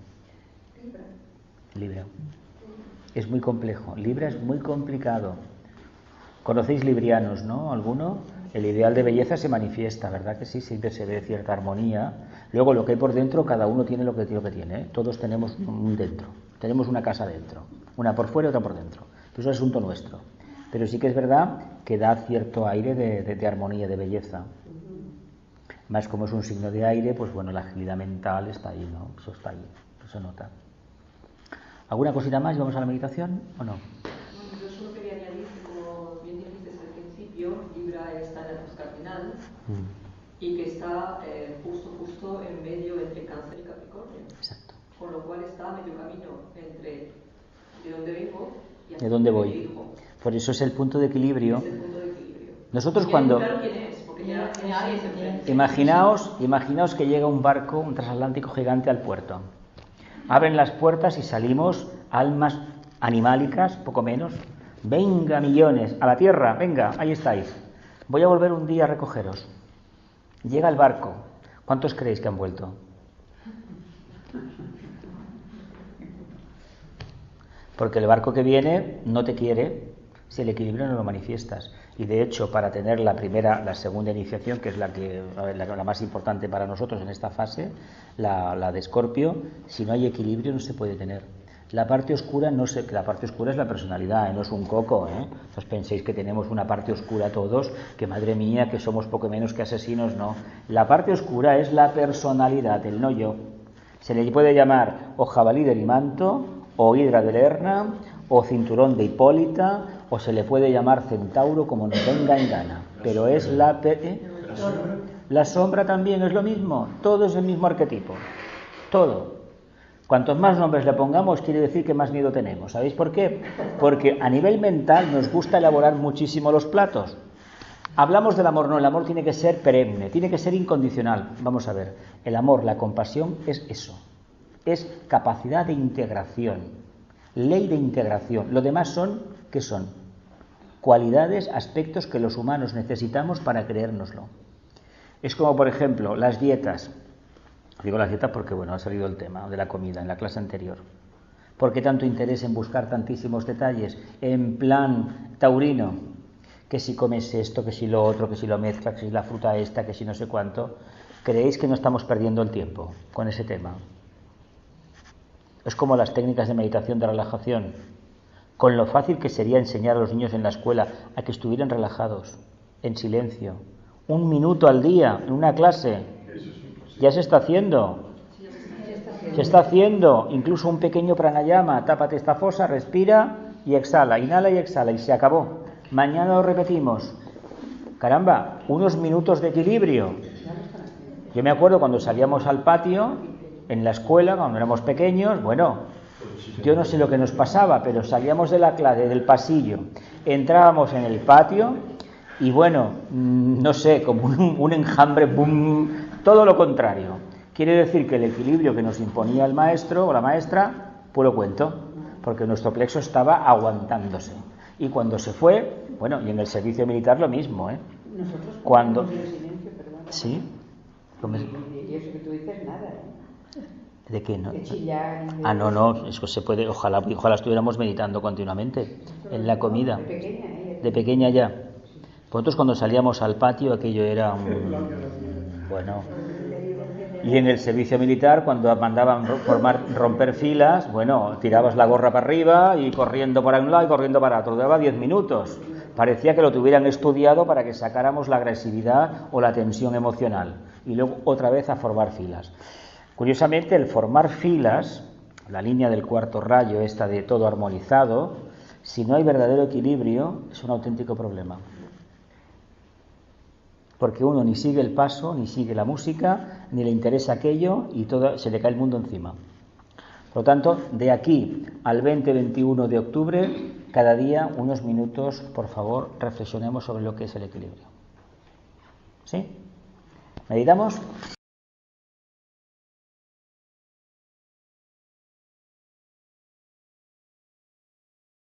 Libra. Es muy complejo. Libra es muy complicado. Conocéis librianos, ¿no? ¿Alguno? El ideal de belleza se manifiesta, ¿verdad que sí? Siempre se ve cierta armonía. Luego lo que hay por dentro, cada uno tiene lo que tiene, ¿eh? Todos tenemos un dentro. Tenemos una casa dentro. Una por fuera y otra por dentro. Eso es asunto nuestro. Pero sí que es verdad que da cierto aire de armonía, de belleza. Más como es un signo de aire, pues bueno, la agilidad mental está ahí, ¿no? Eso está ahí, eso se nota. ¿Alguna cosita más y vamos a la meditación o no? Yo solo quería añadir que, como bien dijiste al principio, Libra está en la cruz cardinal y que está justo en medio entre Cáncer y Capricornio. Exacto. Con lo cual está a medio camino entre de dónde vengo y de dónde voy. dirijo. Por eso es el punto de equilibrio. Es el punto de equilibrio. Nosotros cuando... Claro quién es, porque ya tiene Aries enfrente. Imaginaos que llega un barco, un transatlántico gigante al puerto. Abren las puertas y salimos almas animálicas, poco menos. Venga, millones, a la tierra, venga, ahí estáis. Voy a volver un día a recogeros. Llega el barco. ¿Cuántos creéis que han vuelto? Porque el barco que viene no te quiere si el equilibrio no lo manifiestas. Y de hecho, para tener la segunda iniciación, que es la más importante para nosotros en esta fase, la de Escorpio, si no hay equilibrio no se puede tener. La parte oscura la parte oscura es la personalidad, no es un coco, ¿eh? Os penséis que tenemos una parte oscura todos, que madre mía, que somos poco menos que asesinos, no. La parte oscura es la personalidad, el no yo. Se le puede llamar o jabalí del Limanto, o hidra de Lerna, o cinturón de Hipólita, o se le puede llamar centauro, como nos venga en gana. Pero es la sombra también es lo mismo, todo es el mismo arquetipo, todo. Cuantos más nombres le pongamos, quiere decir que más miedo tenemos. ¿Sabéis por qué? Porque a nivel mental nos gusta elaborar muchísimo los platos. Hablamos del amor, no, el amor tiene que ser perenne, tiene que ser incondicional. Vamos a ver, el amor, la compasión es eso, es capacidad de integración, ley de integración. Lo demás ¿qué son? Cualidades, aspectos que los humanos necesitamos para creérnoslo. Es como, por ejemplo, las dietas. Digo las dietas porque, bueno, ha salido el tema de la comida en la clase anterior. ¿Por qué tanto interés en buscar tantísimos detalles? En plan taurino, que si comes esto, que si lo otro, que si lo mezclas, que si la fruta esta, que si no sé cuánto. ¿Creéis que no estamos perdiendo el tiempo con ese tema? Es como las técnicas de meditación, de relajación. Con lo fácil que sería enseñar a los niños en la escuela a que estuvieran relajados, en silencio. 1 minuto al día en una clase. Ya se está haciendo. Se está haciendo incluso un pequeño pranayama, tápate esta fosa, respira y exhala, inhala y exhala y se acabó. Mañana lo repetimos. Caramba, unos minutos de equilibrio. Yo me acuerdo cuando salíamos al patio, en la escuela, cuando éramos pequeños, bueno, yo no sé lo que nos pasaba, pero salíamos de la clase, del pasillo, entrábamos en el patio y bueno, no sé, como un enjambre, boom, todo lo contrario. Quiere decir que el equilibrio que nos imponía el maestro o la maestra, pues lo cuento, porque nuestro plexo estaba aguantándose. Y cuando se fue, bueno, y en el servicio militar lo mismo, ¿eh? Nosotros cuando silencio, perdón. ¿Sí? Y eso que tú dices nada, ¿eh? ¿De qué no? De chillar. No, eso se puede, ojalá estuviéramos meditando continuamente en la comida. De pequeña, ¿eh? De pequeña ya. Nosotros cuando salíamos al patio aquello era bueno. Y en el servicio militar cuando mandaban romper filas, bueno, tirabas la gorra para arriba y corriendo para un lado y corriendo para otro. Duraba 10 minutos. Parecía que lo tuvieran estudiado para que sacáramos la agresividad o la tensión emocional. Y luego otra vez a formar filas. Curiosamente, el formar filas, la línea del cuarto rayo, esta de todo armonizado, si no hay verdadero equilibrio, es un auténtico problema. Porque uno ni sigue el paso, ni sigue la música, ni le interesa aquello y todo se le cae el mundo encima. Por lo tanto, de aquí al 20-21 de octubre, cada día unos minutos, por favor, reflexionemos sobre lo que es el equilibrio. ¿Sí? ¿Meditamos?